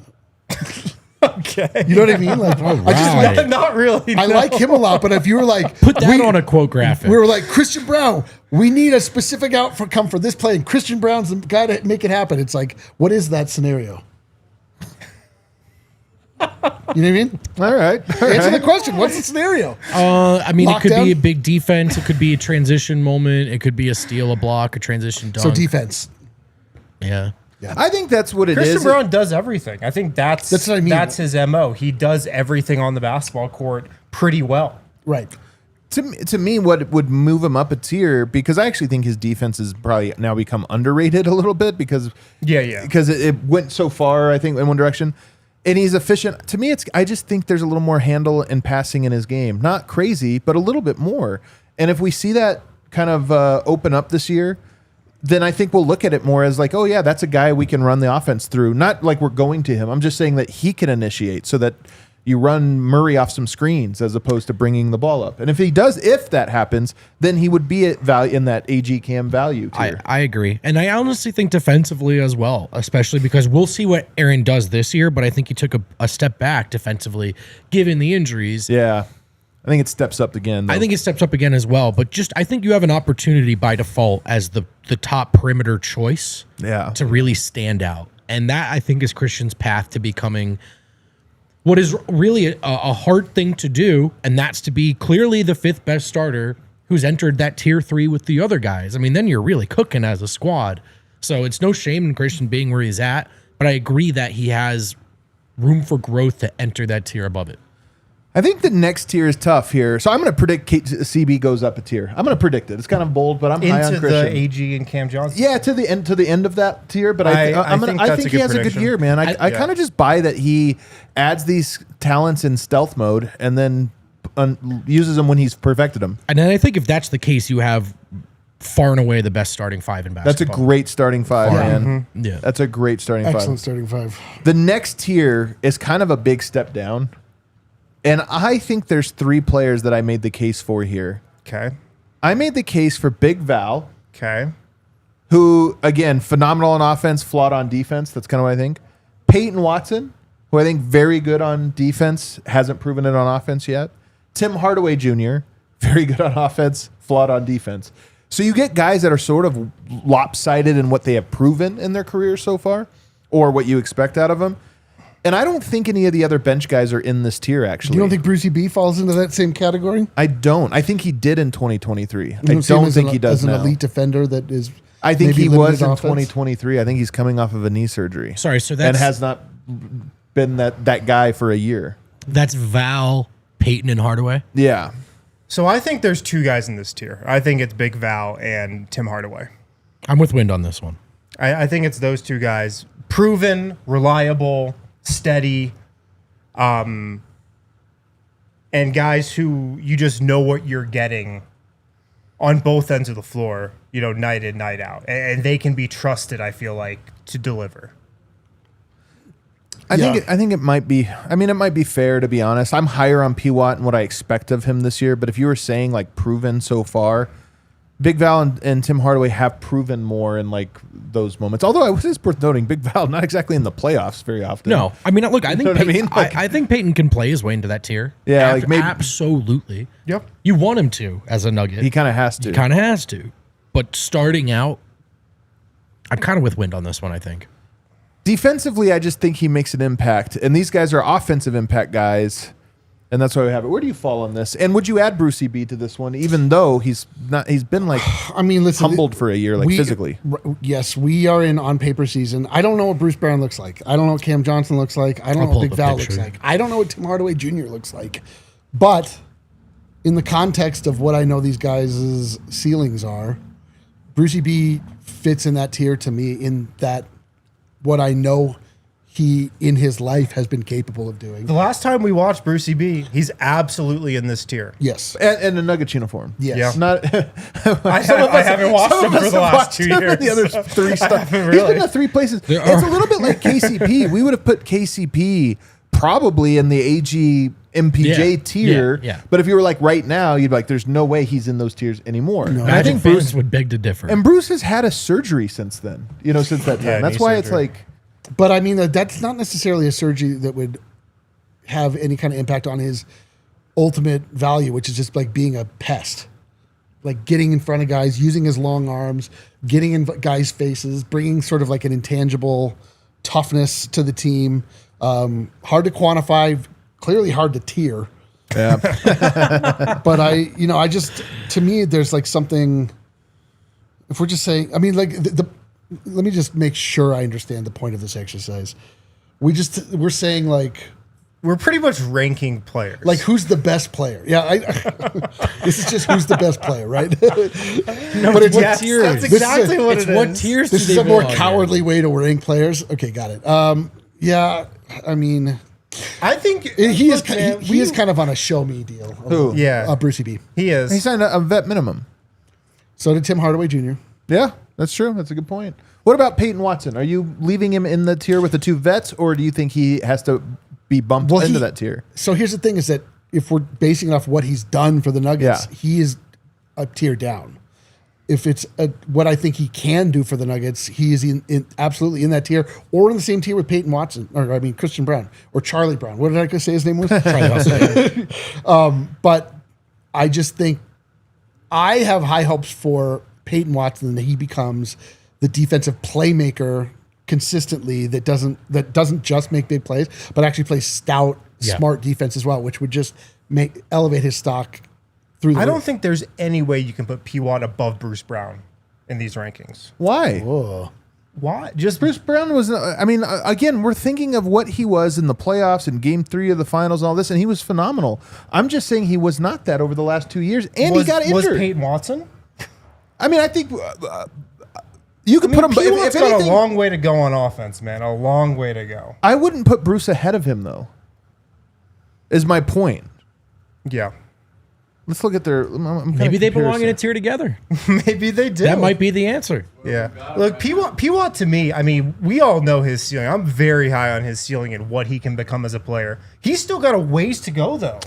Okay. You know what I mean? Like, not really. I like him a lot, but if you were like, put that on a quote graphic. We were like, Christian Brown, we need a specific outcome for this play, and Christian Brown's the guy to make it happen. It's like, what is that scenario? You know what I mean? All right. Answer the question. What's the scenario? I mean, Lockdown? It could be a big defense. It could be a transition moment. It could be a steal, a block, a transition dunk. So defense. Yeah. I think that's what it is. Christian Brown does everything. I think that's what I mean. That's his MO. He does everything on the basketball court pretty well. Right. To me, what would move him up a tier, because I actually think his defense has probably now become underrated a little bit because Yeah. because it went so far, I think, in one direction. And he's efficient. To me, I just think there's a little more handle and passing in his game. Not crazy, but a little bit more. And if we see that kind of open up this year, then I think we'll look at it more as like, oh yeah, that's a guy we can run the offense through. Not like we're going to him. I'm just saying that he can initiate so that you run Murray off some screens as opposed to bringing the ball up. And if that happens, then he would be at value in that AG Cam value tier. I agree. And I honestly think defensively as well, especially because we'll see what Aaron does this year, but I think he took a step back defensively given the injuries. Yeah. I think it steps up again, though. I think it steps up again as well, but I think you have an opportunity by default as the top perimeter choice to really stand out. And that, I think, is Christian's path to becoming what is really a hard thing to do, and that's to be clearly the fifth best starter who's entered that tier 3 with the other guys. I mean, then you're really cooking as a squad. So it's no shame in Christian being where he's at, but I agree that he has room for growth to enter that tier above it. I think the next tier is tough here. So I'm going to predict CB goes up a tier. I'm going to predict it. It's kind of bold, but I'm high on Christian. Into the AG and Cam Johnson? Yeah, to the end of that tier. But I think he has a good year, man. I kind of just buy that he adds these talents in stealth mode and then uses them when he's perfected them. And then I think if that's the case, you have far and away the best starting 5 in basketball. That's a great starting 5, man. Mm-hmm. Yeah, that's a great starting 5. Excellent starting 5. The next tier is kind of a big step down. And I think there's 3 players that I made the case for here. Okay. I made the case for Big Val. Okay. Who, again, phenomenal on offense, flawed on defense. That's kind of what I think. Peyton Watson, who I think very good on defense, hasn't proven it on offense yet. Tim Hardaway Jr., very good on offense, flawed on defense. So you get guys that are sort of lopsided in what they have proven in their careers so far, or what you expect out of them. And I don't think any of the other bench guys are in this tier, actually. You don't think Brucey B falls into that same category? I don't. I think he did in 2023. I don't think he does now. As an elite defender that is I think he was in 2023. I think he's coming off of a knee surgery. Sorry, so that's... And has not been that guy for a year. That's Val, Peyton, and Hardaway? Yeah. So I think there's 2 guys in this tier. I think it's Big Val and Tim Hardaway. I'm with Wind on this one. I think it's those 2 guys. Proven, reliable, steady, and guys who you just know what you're getting on both ends of the floor, night in, night out. And they can be trusted, I feel like, to deliver. I think it might be. I mean, it might be fair, to be honest. I'm higher on P-Watt and what I expect of him this year. But if you were saying like proven so far, Big Val and Tim Hardaway have proven more in like those moments. Although it is worth noting, Big Val not exactly in the playoffs very often. No, I mean, look, I think Peyton, I think Peyton can play his way into that tier. Yeah, like maybe absolutely. Yep. You want him to as a Nugget. He kind of has to. He kind of has to. But starting out, I'm kind of with Wind on this one. I think. Defensively, I just think he makes an impact. And these guys are offensive impact guys. And that's why we have it. Where do you fall on this? And would you add Brucey B to this one, even though he's been like humbled for a year, like physically? Yes, we are in on paper season. I don't know what Bruce Barron looks like. I don't know what Cam Johnson looks like. I don't know what Big Val looks like. I don't know what Tim Hardaway Jr. looks like. But in the context of what I know these guys' ceilings are, Brucey B fits in that tier to me in that what I know he in his life has been capable of doing. The last time we watched Brucey B, he's absolutely in this tier. Yes. And a Nuggets uniform. Yes. Yeah. Not, I haven't watched him for the last 2 years. The other 3 stuff. Really. He's been to 3 places. It's a little bit like KCP. We would have put KCP probably in the AG MPJ tier. Yeah. But if you were like right now, you'd be like, there's no way he's in those tiers anymore. No. I think Bruce would beg to differ. And Bruce has had a surgery since then, since that time. Yeah, that's why it's like... But I mean, that's not necessarily a surgery that would have any kind of impact on his ultimate value, which is just like being a pest, like getting in front of guys, using his long arms, getting in guys' faces, bringing sort of like an intangible toughness to the team. Hard to quantify, clearly hard to tier. Yeah. But I just, to me, there's like something, if we're just saying, I mean, like let me just make sure I understand the point of this exercise. We're saying like we're pretty much ranking players. Like who's the best player? Yeah, this is just who's the best player, right? No, but it's what tiers. That's exactly what it is. What tiers? This is a more cowardly way to rank players. Okay, got it. Yeah, I mean, I think he is kind of on a show me deal. Who? Yeah. Brucey B. He is. He signed a vet minimum. So did Tim Hardaway Jr. Yeah, that's true. That's a good point. What about Peyton Watson? Are you leaving him in the tier with the two vets, or do you think he has to be bumped into that tier? So here's the thing is that if we're basing it off what he's done for the Nuggets, he is a tier down. If it's what I think he can do for the Nuggets, he is absolutely in that tier, or in the same tier with Peyton Watson, Christian Brown, or Charlie Brown. What did I say his name was? Charlie. But I just think I have high hopes for Peyton Watson that he becomes the defensive playmaker consistently that doesn't just make big plays, but actually plays stout, smart defense as well, which would just elevate his stock. I don't think there's any way you can put P-Watt above Bruce Brown in these rankings. Why? Whoa. Why? Just Bruce Brown was. I mean, again, we're thinking of what he was in the playoffs in Game 3 of the Finals and all this, and he was phenomenal. I'm just saying he was not that over the last 2 years, and he got injured. Was Peyton Watson? I mean, I think you could put him. P-Watt's got a long way to go on offense, man. A long way to go. I wouldn't put Bruce ahead of him, though. Is my point. Yeah. Let's look at their. Maybe they belong in a tier together. Maybe they do. That might be the answer. Yeah. Look, P-Watt to me, I mean, we all know his ceiling. I'm very high on his ceiling and what he can become as a player. He's still got a ways to go, though.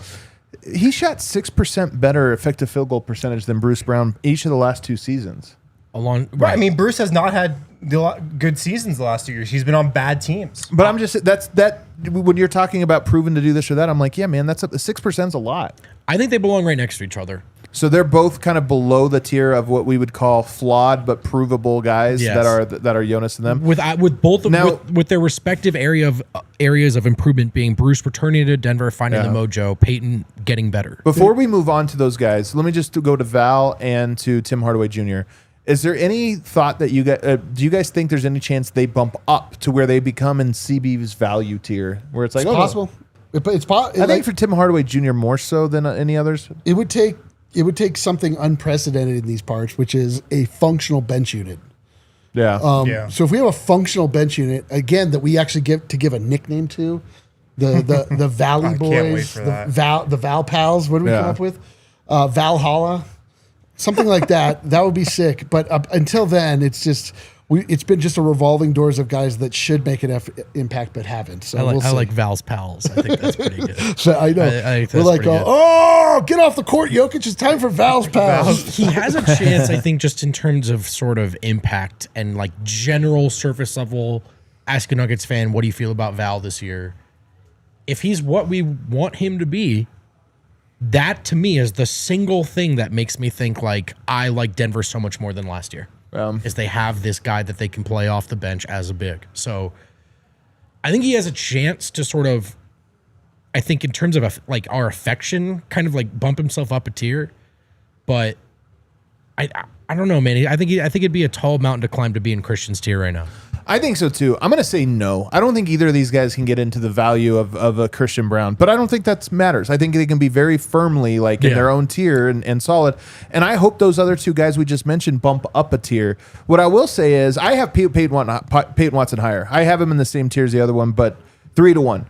He shot 6% better effective field goal percentage than Bruce Brown each of the last 2 seasons. Right. I mean, Bruce has not had good seasons the last 2 years. He's been on bad teams. But I'm just that when you're talking about proven to do this or that, I'm like, yeah, man, that's 6% is a lot. I think they belong right next to each other. So they're both kind of below the tier of what we would call flawed but provable guys that are Jonas and them. With both of them with their respective areas of improvement being Bruce returning to Denver, finding the mojo, Peyton getting better. Before we move on to those guys, let me just go to Val and to Tim Hardaway Jr. Is there any thought that you guys do you guys think there's any chance they bump up to where they become in CB's value tier, where it's like possible? It's I think for Tim Hardaway Jr. more so than any others. It would take something unprecedented in these parts, which is a functional bench unit. Yeah. So if we have a functional bench unit again that we actually give a nickname to, the Valley Boys, the Val Pals. What do we come up with? Valhalla. Something like that. That would be sick. But until then, it's been just a revolving doors of guys that should make an impact but haven't. So I like Val's Pals. I think that's pretty good. So I know. We're like, get off the court, Jokic. It's time for Val's Pals. He has a chance, I think, just in terms of sort of impact and like general surface level. Ask a Nuggets fan, what do you feel about Val this year? If he's what we want him to be, that to me is the single thing that makes me think like I like Denver so much more than last year. Is they have this guy that they can play off the bench as a big. So I think he has a chance to sort of, I think in terms of like our affection, kind of like bump himself up a tier. But I don't know, man. I think it'd be a tall mountain to climb to be in Christian's tier right now. I think so too. I'm going to say no. I don't think either of these guys can get into the value of a Christian Brown, but I don't think that matters. I think they can be very firmly like in their own tier and solid. And I hope those other two guys we just mentioned bump up a tier. What I will say is I have Peyton Watson higher. I have him in the same tier as the other one, but 3-1.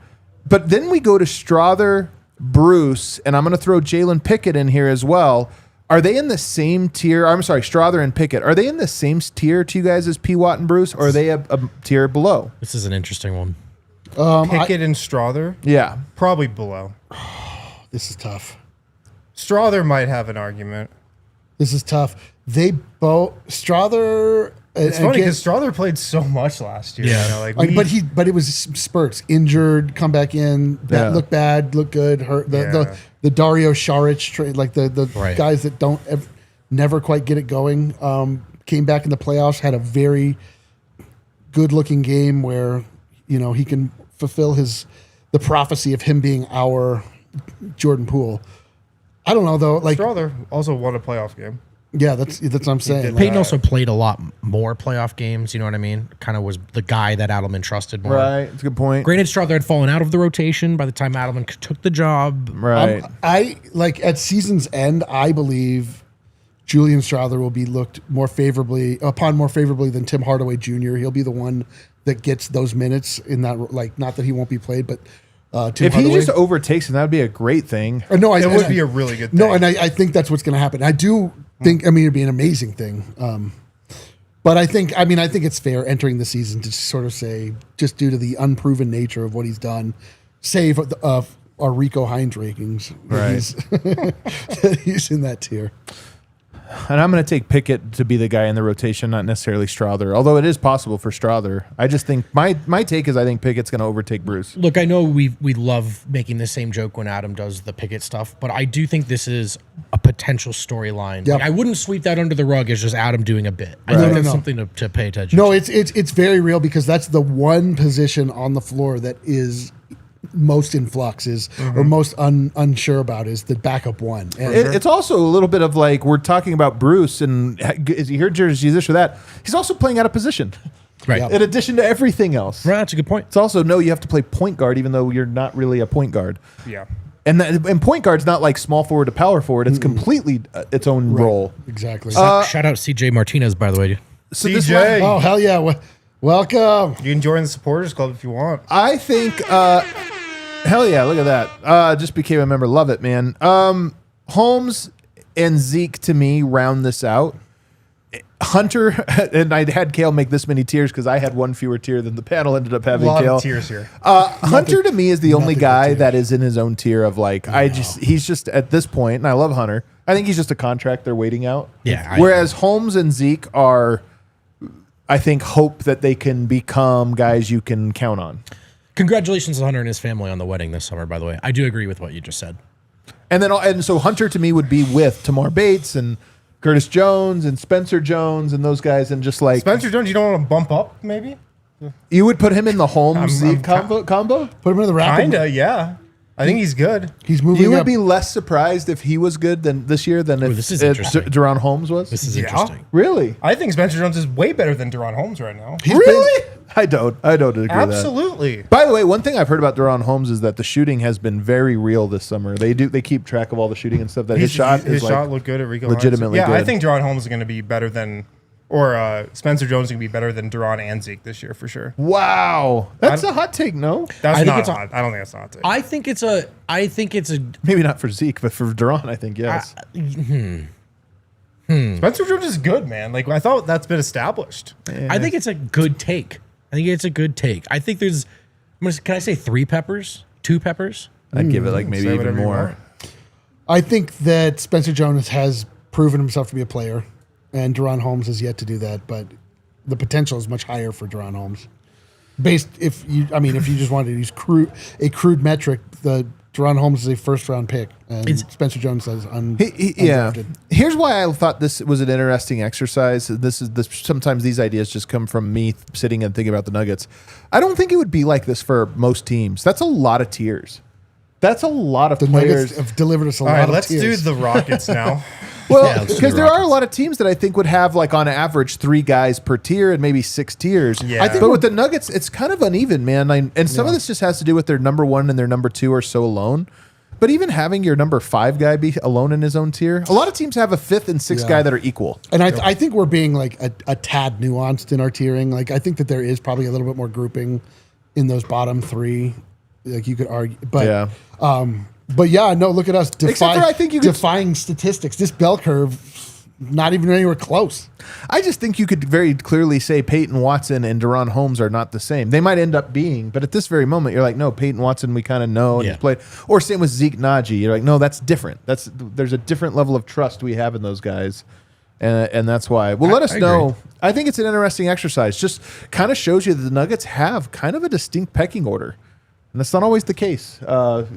But then we go to Strother, Bruce, and I'm going to throw Jalen Pickett in here as well. Are they in the same tier? I'm sorry, Strother and Pickett. Are they in the same tier to you guys as P. Watt and Bruce, or are they a tier below? This is an interesting one. Pickett and Strother? Yeah. Probably below. This is tough. Strother might have an argument. This is tough. They both Strother. It's funny because Strother played so much last year. Yeah, you know, but it was spurts. Injured, come back in. That look bad, look good. Hurt. The Dario Saric trade, like the guys that don't never quite get it going. Came back in the playoffs, had a very good looking game where he can fulfill the prophecy of him being our Jordan Poole. I don't know though. Like Strother also won a playoff game. Yeah, that's what I'm saying. Peyton also played a lot more playoff games. You know what I mean? Kind of was the guy that Adelman trusted more. Right, that's a good point. Granted, Strother had fallen out of the rotation by the time Adelman took the job. Right. I like at season's end. I believe Julian Strother will be looked more favorably than Tim Hardaway Jr. He'll be the one that gets those minutes in that, like, not that he won't be played, but if he just overtakes him, that would be a great thing. It would be a really good thing. No, and I think that's what's going to happen. I do think, it'd be an amazing thing. But I think it's fair entering the season to sort of say, just due to the unproven nature of what he's done, save our Rico Hines rankings. Right. He's in that tier. And I'm going to take Pickett to be the guy in the rotation, not necessarily Strother. Although it is possible for Strother. I just think my take is I think Pickett's going to overtake Bruce. Look, I know we love making the same joke when Adam does the Pickett stuff, but I do think this is a potential storyline. Yep. Like, I wouldn't sweep that under the rug as just Adam doing a bit. I think that's something to pay attention to. No, it's very real because that's the one position on the floor that is most in flux or most unsure about is the backup one. And it's also a little bit of like we're talking about Bruce and is he here jersey this or that? He's also playing out of position, right? Yep. In addition to everything else, Right, that's a good point. It's also you have to play point guard even though you're not really a point guard. Yeah, and point guard's not like small forward to power forward. It's completely its own role. Exactly. Shout out CJ Martinez, by the way. So CJ, oh hell yeah! Welcome. You can join the supporters club if you want. I think. Hell yeah, look at that. Just became a member. Love it, man. Holmes and Zeke, to me, round this out. Hunter, and I had Kale make this many tiers because I had one fewer tier than the panel ended up having. A lot Kale. of tiers here. Hunter, to me, is the only guy that is in his own tier of like, he's just, at this point, and I love Hunter, I think he's just a contract they're waiting out. Yeah. Whereas Holmes and Zeke are, I think, hope that they can become guys you can count on. Congratulations to Hunter and his family on the wedding this summer, by the way. I do agree with what you just said. And so Hunter to me would be with Tamar Bates and Curtis Jones and Spencer Jones and those guys, and just like Spencer Jones, you don't want to bump up, maybe? You would put him in the Holmes Zeke combo? Put him in the rapid. Kinda, yeah. I think he's good. He's moving. You would up. be less surprised if he was good than this year than if Deron Holmes was. This is interesting. Really? I think Spencer Jones is way better than Deron Holmes right now. Really? I don't agree with that. Absolutely. By the way, one thing I've heard about Deron Holmes is that the shooting has been very real this summer. They keep track of all the shooting and stuff. That his shot looked good at Rico. Legitimately Hines. good. I think Deron Holmes is going to be better than, or Spencer Jones is going to be better than Deron and Zeke this year for sure. Wow, that's a hot take. No, that's not hot. I don't think that's a hot take. I think it's a maybe not for Zeke, but for Deron, I think yes. Spencer Jones is good, man. Like I thought that's been established. Yeah. I think it's a good take. I think there's, can I say 3 peppers? 2 peppers? I'd give it like maybe even more. I think that Spencer Jones has proven himself to be a player, and Deron Holmes has yet to do that, but the potential is much higher for Deron Holmes. If you just wanted to use a crude metric, the Deron Holmes is a first-round pick, and Spencer Jones is undrafted. Here's why I thought this was an interesting exercise. Sometimes these ideas just come from me sitting and thinking about the Nuggets. I don't think it would be like this for most teams. That's a lot of tiers. That's a lot of players. Nuggets have delivered us a lot of let's tiers. do the Rockets now. Well, because there are a lot of teams that I think would have like on average 3 guys per tier and maybe 6 tiers. Yeah. But with the Nuggets, it's kind of uneven, man. And some of this just has to do with their number 1 and their number 2 are so alone. But even having your number 5 guy be alone in his own tier, a lot of teams have a 5th and 6th guy that are equal. And I think we're being like a tad nuanced in our tiering. Like I think that there is probably a little bit more grouping in those bottom 3. Like you could argue, but But yeah, no, look at us defying statistics. This bell curve, not even anywhere close. I just think you could very clearly say Peyton Watson and Deron Holmes are not the same. They might end up being, but at this very moment, you're like, no, Peyton Watson, we kind of know and he's played. Or same with Zeke Naji. You're like, no, that's different. There's a different level of trust we have in those guys. And that's why. Well, let us know. Agree. I think it's an interesting exercise. Just kind of shows you that the Nuggets have kind of a distinct pecking order. And that's not always the case, although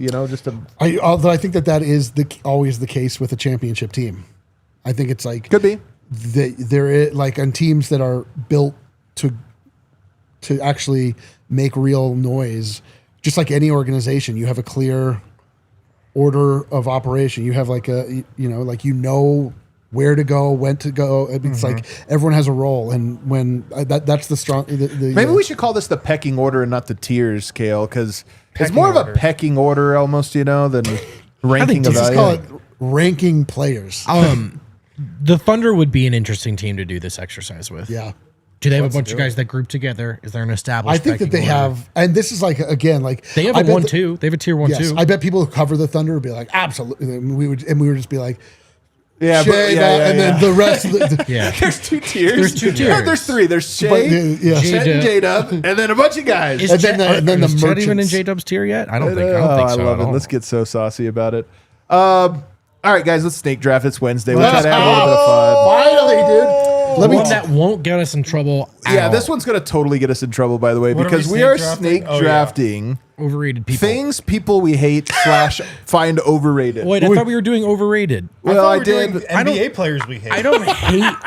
I think that is always the case with a championship team. I think it's like could be there is like on teams that are built to actually make real noise. Just like any organization, you have a clear order of operation. You have like where to go, when to go. It's like everyone has a role, and when that's the strong. Maybe we should call this the pecking order and not the tiers, Kale, because it's more of a pecking order almost, than ranking. Just call it ranking players. The Thunder would be an interesting team to do this exercise with. Yeah. Do they have a bunch of guys that group together? Is there an established? I think that they have, and this is like again, like they have a 1-2. They have a tier 1-2. I bet people who cover the Thunder would be like, absolutely. And we would just be like, yeah, and then the rest of the yeah. There's 2 tiers. There's 2 tiers. No, there's 3. There's Shea, Chet, and J-Dub, and then a bunch of guys. Is Chet even in J-Dub's tier yet? I don't think so. I love it. Let's get so saucy about it. All right, guys, let's snake draft. It's Wednesday. We'll try to have a little bit of fun. Finally, dude. One that won't get us in trouble. Yeah, this one's going to totally get us in trouble, by the way, because we are snake drafting overrated people. Things people we hate / find overrated. Wait, I thought we were doing overrated. Well, I did. NBA players we hate. I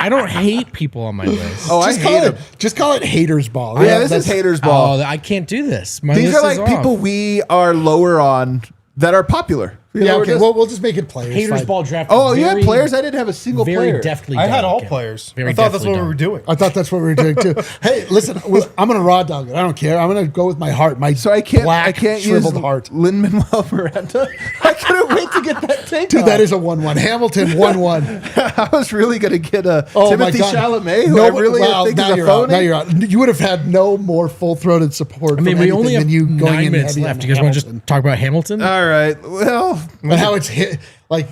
don't hate people on my list. Oh, I hate them. Just call it haters ball. Yeah, this is haters ball. Oh, I can't do this. My These list are is like people off. we are lower on that are popular. Yeah, okay. We'll just make it players. Haters ball draft. Oh, you had players? I didn't have a single very player. Deftly I done had all again. players. Very I thought that's deftly what done. we were doing. I thought that's what we were doing too. Hey, listen, I'm gonna raw dog it. I don't care. I'm gonna go with my heart. So I can't use shriveled heart. Lin-Manuel Miranda. I couldn't wait to get that take. Dude, that is a 1-1. Hamilton 1-1. I was really gonna get a Timothy Chalamet, who I really think is a phony. Now you're out. You would have had no more full-throated support. I mean, we only have than you 9 minutes left. You guys want to just talk about Hamilton? All right. Well, and how it's hit like.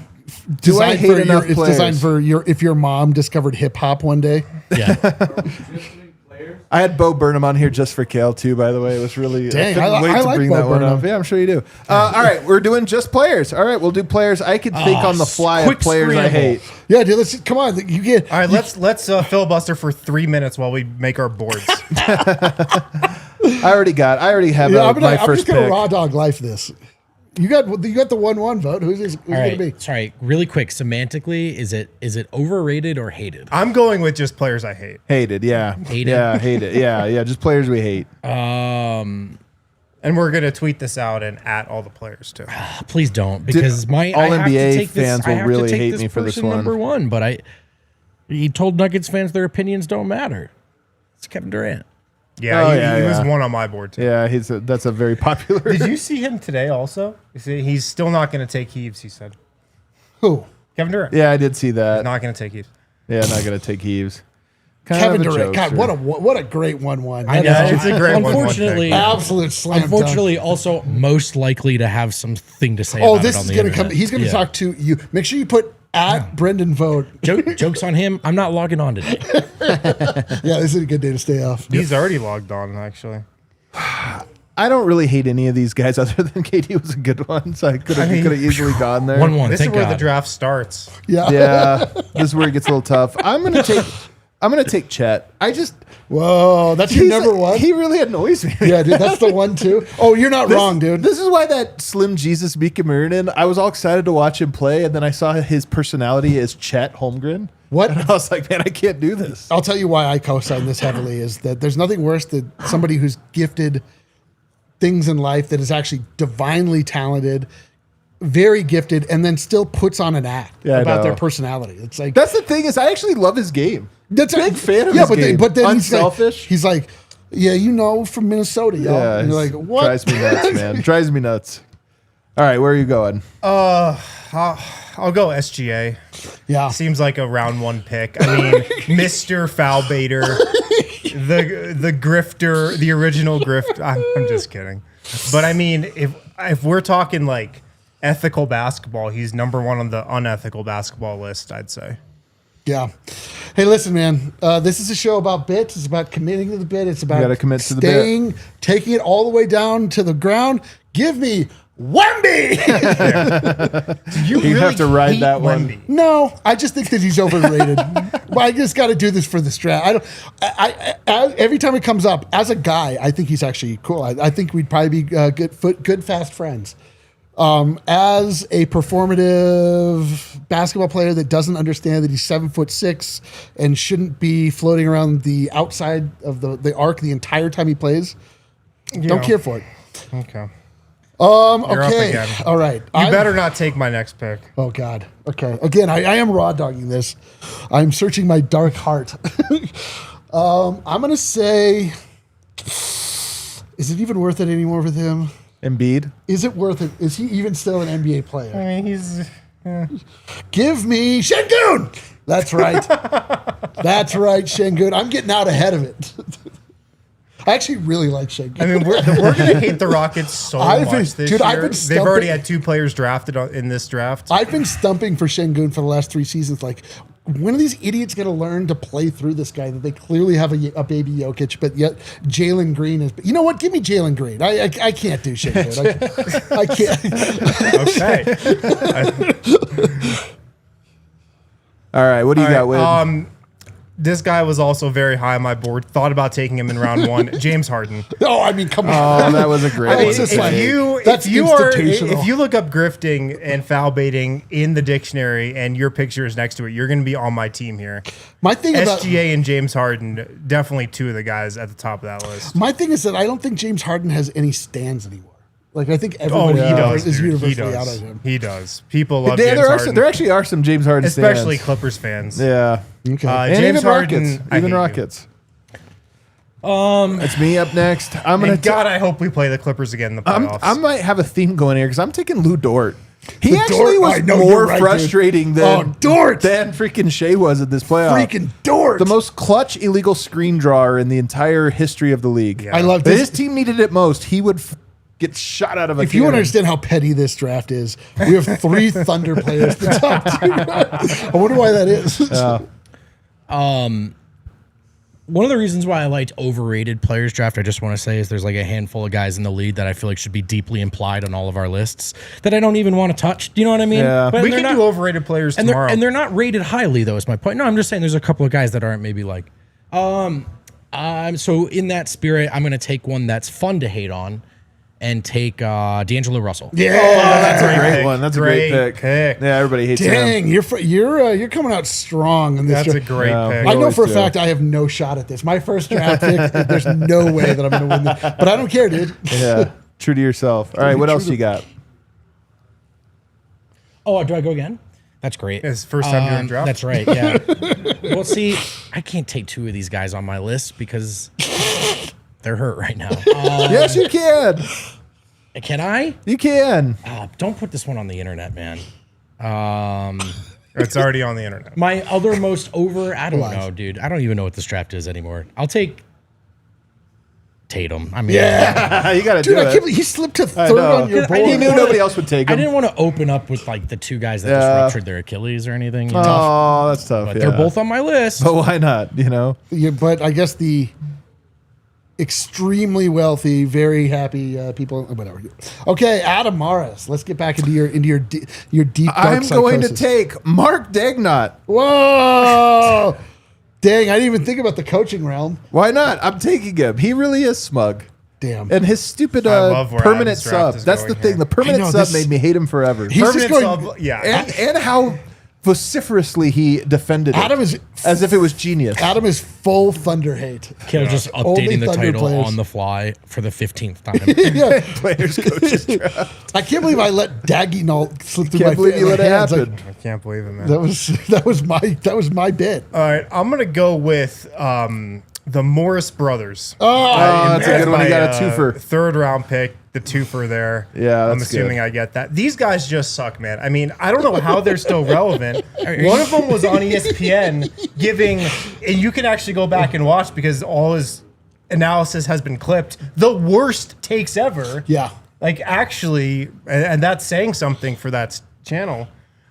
Do I hate enough It's players? designed for if your mom discovered hip hop one day. Yeah. I had Bo Burnham on here just for Kale too. By the way, it was really. Dang, I couldn't wait I to like bring Bo that one Burnham. up. Yeah, I'm sure you do. All right, we're doing just players. All right, we'll do players. I could think on the fly of quick players I scramble. hate. Yeah, dude. Let's come on. You get. All right, let's filibuster for 3 minutes while we make our boards. I already have I'm my just first gonna pick. raw dog life this. You got the 1-1 vote. Who's All gonna right. be? Sorry, really quick. Semantically, is it overrated or hated? I'm going with just players I hate. Hated, yeah. Hated? Yeah, hate it. Yeah, just players we hate. And we're gonna tweet this out and at all the players too. Please don't, because All NBA fans will really hate me for this one. Number one, but he told Nuggets fans their opinions don't matter. It's Kevin Durant. Yeah, he was one on my board too. Yeah, that's a very popular. Did you see him today also? He's still not going to take heaves, he said. Who? Kevin Durant. Yeah, I did see that. Not going to take heaves. Yeah, not gonna take heaves. Kevin Durant. God, what a great 1-1. I know. It's a great one. Unfortunately, Absolute slam dunk. unfortunately, also most likely to have something to say. Oh, about this it on is the gonna internet. come. He's gonna talk to you. Make sure you put at Brendan Vogt. Jokes on him. I'm not logging on today. Yeah, this is a good day to stay off. He's already logged on, actually. I don't really hate any of these guys other than KD was a good one, so I could have easily gone there. 1-1. This is where the draft starts. Yeah. Yeah, this is where it gets a little tough. I'm gonna take Chet. Whoa, that's your number one. He really annoys me. Yeah, dude, that's the one too. Oh, you're not wrong, dude. This is why that Slim Jesus Mika Marinin, I was all excited to watch him play, and then I saw his personality as Chet Holmgren. What? And I was like, man, I can't do this. I'll tell you why I co-sign this heavily is that there's nothing worse than somebody who's gifted things in life that is actually divinely talented, very gifted, and then still puts on an act about their personality. It's like that's the thing is I actually love his game. That's a big fan of his game. But then unselfish. He's like, yeah, from Minnesota, y'all. Yeah, and you're like, what? Drives me nuts, man. Drives me nuts. All right, where are you going? I'll go SGA. Yeah. Seems like a round one pick. I mean, Mr. Foul Baiter, the grifter, the original grift. I'm just kidding. But I mean, if we're talking like ethical basketball, he's number one on the unethical basketball list, I'd say. Yeah. Hey, listen, man. This is a show about bits. It's about committing to the bit. It's about gotta commit to the bit. Taking it all the way down to the ground. Give me Wemby. You really have to ride that one. Wemby. No, I just think that he's overrated. But I just got to do this for the strat. Every time it comes up, as a guy, I think he's actually cool. I think we'd probably be good, fast friends. As a performative basketball player that doesn't understand that he's 7'6" and shouldn't be floating around the outside of the arc the entire time he plays, don't care for it. Okay. Okay. up again. All right. You better not take my next pick. Oh God. Okay. Again, I am raw dogging this. I'm searching my dark heart. I'm gonna say, is it even worth it anymore with him? Embiid. Is it worth it? Is he even still an NBA player? I mean, he's. Give me Şengün. That's right. That's right, Şengün. I'm getting out ahead of it. I actually really like Şengün. I mean, we're going to hate the Rockets so much this year. They've already had 2 players drafted in this draft. I've been stumping for Şengün for the last 3 seasons. Like, when are these idiots going to learn to play through this guy that they clearly have a baby Jokic, but yet Jalen Green is... You know what? Give me Jalen Green. I can't do Şengün. I can't. Okay. All right, what do you got, Wid? This guy was also very high on my board. Thought about taking him in round 1. James Harden. Oh, I mean, come on. Oh, that was a great one. If you look up grifting and foul baiting in the dictionary and your picture is next to it, you're going to be on my team here. My thing SGA and James Harden, definitely 2 of the guys at the top of that list. My thing is that I don't think James Harden has any stands anymore. Like, I think everybody is universally out on him. He does. People love James Harden. There actually are some James Harden especially stands. Clippers fans. Yeah. Okay. And James even Harden, Rockets. It's me up next. I hope we play the Clippers again in the playoffs. I might have a theme going here because I'm taking Lou Dort. He actually was more frustrating than freaking Shea was at this playoff. Freaking Dort. The most clutch illegal screen drawer in the entire history of the league. Yeah. I love this. His team needed it most. He would get shot out of a If you want to understand how petty this draft is, we have 3 Thunder players. The top 2. I wonder why that is. One of the reasons why I liked overrated players draft, I just want to say, is there's like a handful of guys in the league that I feel like should be deeply implied on all of our lists that I don't even want to touch. Do you know what I mean? Yeah. But we can do overrated players tomorrow. And they're not rated highly, though, is my point. No, I'm just saying there's a couple of guys that aren't maybe like. So in that spirit, I'm going to take one that's fun to hate on and take D'Angelo Russell. Yeah, that's a great one. That's a great pick. Yeah, everybody hates him. Dang, you're coming out strong in this. That's a great pick. I know for a fact I have no shot at this. My first draft pick, there's no way that I'm going to win this. But I don't care, dude. Yeah, true to yourself. All right, what else you got? Oh, do I go again? That's great. It's first time you're in draft. That's right, yeah. Well, see, I can't take 2 of these guys on my list because they're hurt right now. Yes, you can. Can I? You can. Don't put this one on the internet, man. It's already on the internet. My other most I don't know, dude. I don't even know what this draft is anymore. I'll take Tatum. I mean, yeah, you got to do it. I can't believe he slipped to 3rd on your board. You knew nobody else would take him. I didn't want to open up with like the 2 guys that just ruptured their Achilles or anything. Oh, that's tough. But they're both on my list. But why not? You know. Yeah, but I guess the extremely wealthy, very happy people. Whatever. Okay, Adam Morris. Let's get back into your deep. Dark I'm going to take Mark Dagnott. Whoa. Dang, I didn't even think about the coaching realm. Why not? I'm taking him. He really is smug. Damn. And his stupid permanent sub. That's the thing. The permanent sub made me hate him forever. He's just going, and how vociferously he defended it as if it was genius. Adam is full Thunder hate. Kid just updating the title on the fly for the 15th time. Yeah. Players, coaches draft. I can't believe I let Dagnall slip through my Can't believe you let it happen. I can't believe it, man. That was my bit. All right, I'm gonna go with the Morris brothers. Oh, that's a good one. He got a twofer. 3rd round pick. The twofer there. Yeah, I'm assuming I get that. These guys just suck, man. I mean, I don't know how they're still relevant. One of them was on ESPN giving, and you can actually go back and watch because all his analysis has been clipped. The worst takes ever. Yeah. Like actually, and that's saying something for that channel.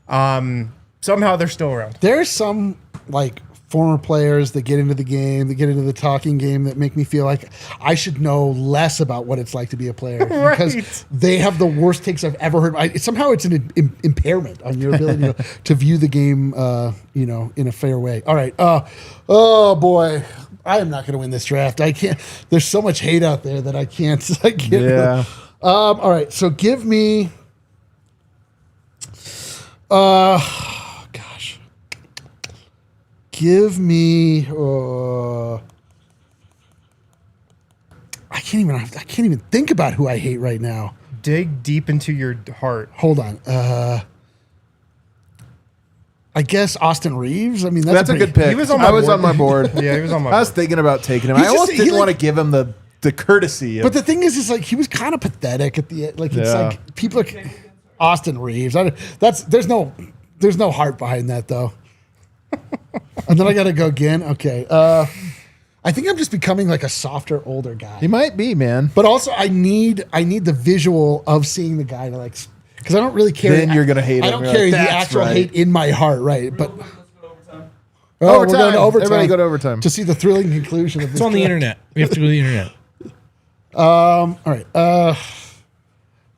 Somehow they're still around. There's some like former players that get into the game, that get into the talking game, that make me feel like I should know less about what it's like to be a player because they have the worst takes I've ever heard. Somehow it's an impairment on your ability to view the game, in a fair way. All right. Oh boy, I am not going to win this draft. I can't. There's so much hate out there that I can't. Yeah. All right. So give me. Give me. I can't even think about who I hate right now. Dig deep into your heart. Hold on. I guess Austin Reeves. I mean, that's a good pick. He was on my board. On my board. Yeah, he was on my board. I was thinking about taking him. I almost didn't want to give him the courtesy. But the thing is like he was kind of pathetic at the end. Like it's like people are Austin Reeves. There's no heart behind that though. And then I got to go again. Okay. I think I'm just becoming like a softer, older guy. He might be, man. But also, I need the visual of seeing the guy to like, because I don't really carry. Then you're gonna hate him. I don't carry the actual hate in my heart, right? But we're going to overtime. Everybody go to overtime to see the thrilling conclusion of this. It's on the internet. We have to go to the internet. All right.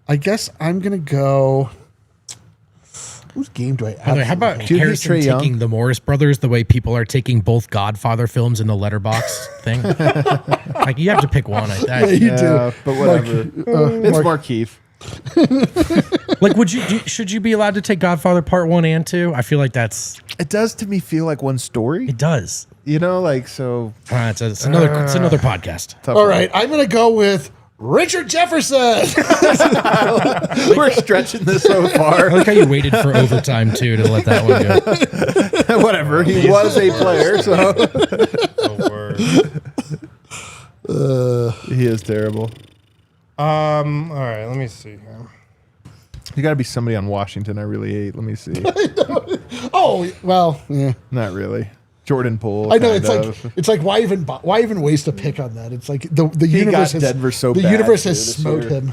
I guess I'm gonna go. Whose game do I have? How about Harrison taking the Morris Brothers the way people are taking both Godfather films in the letterbox thing? Like, you have to pick one. Yeah, you do. But whatever. It's Markeith. Like, should you be allowed to take Godfather Part 1 and 2? I feel like that's... It does to me feel like one story. It does. You know, like, so... It's another podcast. All right, I'm going to go with Richard Jefferson. We're stretching this so far. I like how you waited for overtime, too, to let that one go. Whatever. He was a player, so... He is terrible. All right, let me see here. You got to be somebody on Washington I really hate. Let me see. Oh, well, yeah. Not really. Jordan Poole. I know it's like why even waste a pick on that? It's like the universe has Denver so the bad universe has smote him.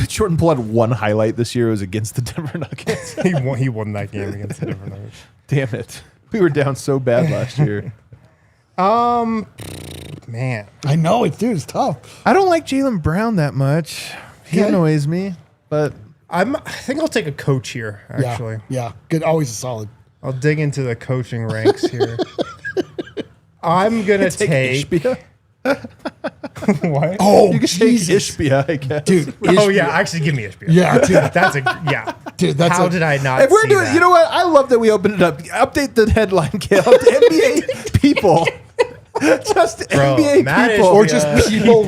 Jordan Poole had one highlight this year. It was against the Denver Nuggets. He won that game against the Denver Nuggets. Damn it. We were down so bad last year. Man. I know it, dude. It's tough. I don't like Jaylen Brown that much. He annoys me, but I think I'll take a coach here, actually. Yeah. Good. Always a solid. I'll dig into the coaching ranks here. I'm going to take Ishbia. What? Oh, you can take Ishbia, I guess. Dude. Ishbia. Oh, yeah. Actually, give me Ishbia. Yeah, dude. Dude, how did I not if we're doing, that? You know what? I love that we opened it up. Update the headline, Kale. NBA people. Just NBA people. Or just people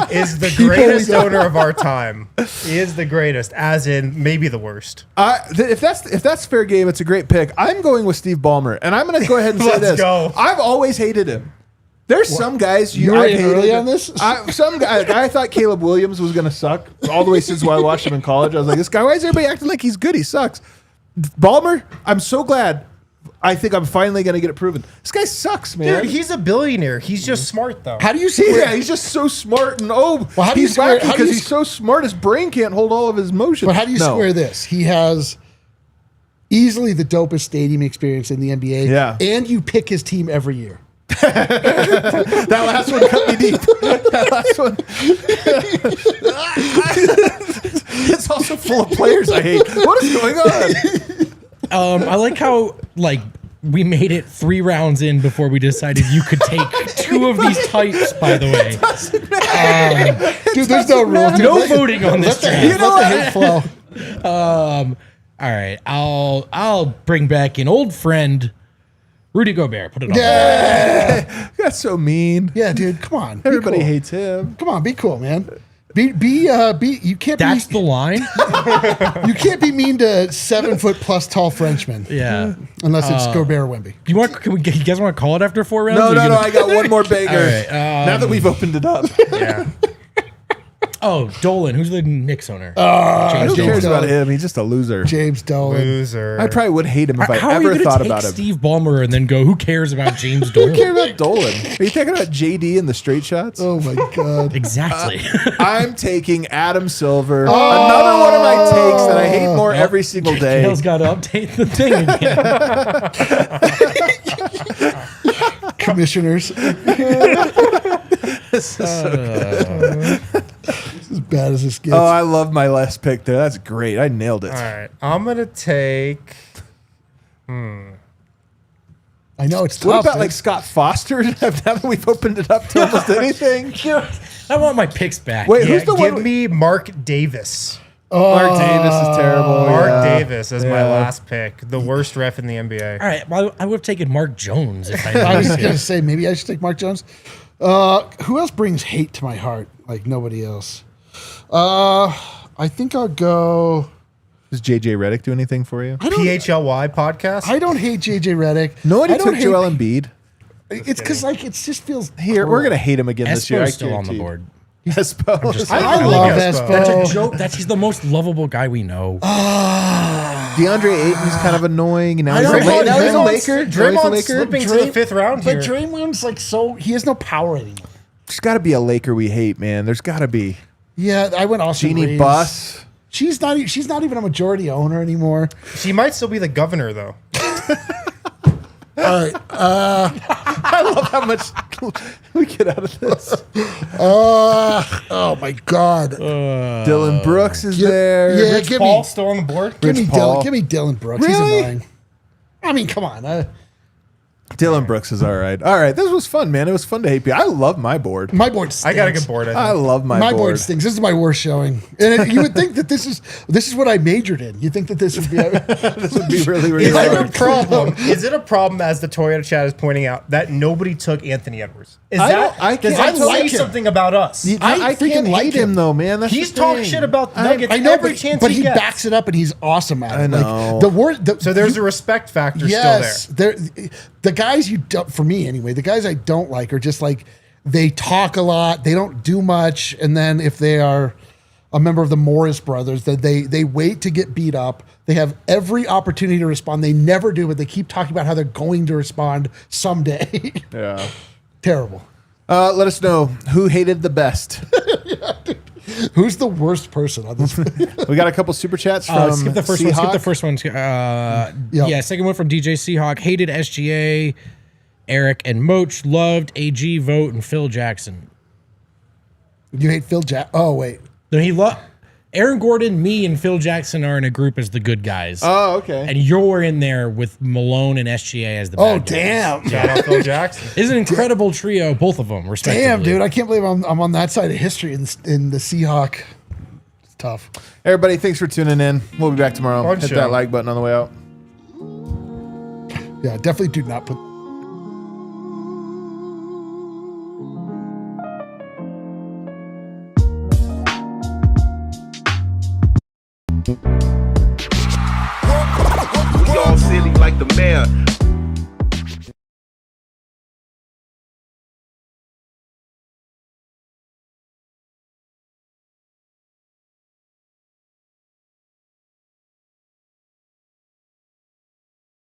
is the greatest owner of our time. He is the greatest, as in maybe the worst. If that's fair game, it's a great pick. I'm going with Steve Ballmer, and I'm going to go ahead and say this. Go. I've always hated him. There's some guys you were early on this. I thought Caleb Williams was going to suck all the way since I watched him in college. I was like, this guy, why is everybody acting like he's good? He sucks. Ballmer, I'm so glad. I think I'm finally going to get it proven. This guy sucks, man. Dude, he's a billionaire. He's just smart, though. How do you square? Yeah, he's just so smart. And how do he's wacky because he's so smart. His brain can't hold all of his motions. But how do you square this? He has easily the dopest stadium experience in the NBA. Yeah. And you pick his team every year. That last one cut me deep. That last one. It's also full of players I hate. What is going on? I like how we made it 3 rounds in before we decided you could take 2 of these types. By the way, dude, there's no rules. No voting on this. You know what? Hate flow. All right, I'll bring back an old friend, Rudy Gobert. Put it on. Yeah, that's so mean. Yeah, dude, come on. Everybody hates him. Come on, be cool, man. You can't. That's the line. You can't be mean to 7-foot plus tall Frenchmen. Yeah, unless it's Gobert or Wemby. You guys want to call it after 4 rounds? No. I got one more banger. Right, now that we've opened it up. Yeah. Oh, Dolan, who's the Knicks owner? Who cares about him? He's just a loser. James Dolan. Loser. I probably would hate him if I How ever are you thought take about him. Steve Ballmer and then go, who cares about James Dolan? Who cares about Dolan? Are you thinking about JD and the straight shots? Oh, my God. Exactly. I'm taking Adam Silver. Another one of my takes that I hate more every single day. Kale's got to update the thing again. Commissioners. This is so good. As bad as this gets. Oh, I love my last pick there. That's great. I nailed it. All right. I'm going to take... I know it's tough. What about like Scott Foster? Now that we've opened it up to almost anything. I want my picks back. Wait, who's the one? Give me Mark Davis. Mark Davis is terrible. Mark Davis is my last pick. The worst ref in the NBA. All right. Well, I would have taken Mark Jones if I was going to say, maybe I should take Mark Jones. Who else brings hate to my heart like nobody else? I think I'll go... Does JJ Redick do anything for you? PHLY podcast? I don't hate JJ Redick. Nobody took Joel Embiid. It's because like it just feels... Here, we're going to hate him again this year. Espo's still on the board. Espo. I love Espo. That's a joke. He's the most lovable guy we know. DeAndre Ayton's kind of annoying. And now I he's don't know. a Laker. Draymond's slipping to the 5th round here. But Draymond's like he has no power anymore. There's got to be a Laker we hate, man. There's got to be. Yeah, I went Austin Jeannie Reeves. Buss. She's not even a majority owner anymore. She might still be the governor, though. All right. I love how much we get out of this. Oh my God. Dylan Brooks is there. Yeah, Rich Paul still on the board? Give me Dylan Brooks. Really? He's annoying. I mean, come on. Dylan Brooks is all right. All right, this was fun, man. It was fun to hate people. I love my board. My board stinks. I got a good board. I love my board. My board stinks. This is my worst showing. And you would think that this is what I majored in. You think that this would be this would be really, really Is it a hard. problem? Is it a problem, as the Toyota chat is pointing out, that nobody took Anthony Edwards? Does that say something about us? I freaking like him though, man. That's He's the thing. talked shit about the Nuggets I know, every chance but he he gets. backs it up and he's awesome at it. I know. Like, So there's a respect factor yes, still there. The guys you don't, for me anyway, the guys I don't like are just like they talk a lot, they don't do much, and then if they are a member of the Morris brothers, that they wait to get beat up. They have every opportunity to respond. They never do, but they keep talking about how they're going to respond someday. Yeah. Terrible. Let us know who hated the best. Who's the worst person on this? We got a couple super chats from skip the first one. Seahawk. Skip the first one. Yeah, second one from DJ Seahawk. Hated SGA, Eric and Moach. Loved AG, Vogt, and Phil Jackson. You hate Phil Jack? Oh wait, No, he loved Aaron Gordon. Me and Phil Jackson are in a group as the good guys. Oh, okay. And you're in there with Malone and SGA as the bad guys. damn. Shout out Phil Jackson. It's an incredible trio, both of them, respectively. Damn, dude, I can't believe I'm on that side of history in the Seahawk. It's tough. Everybody, thanks for tuning in. We'll be back tomorrow. Fun Hit show. that like button on the way out. Yeah, definitely do not put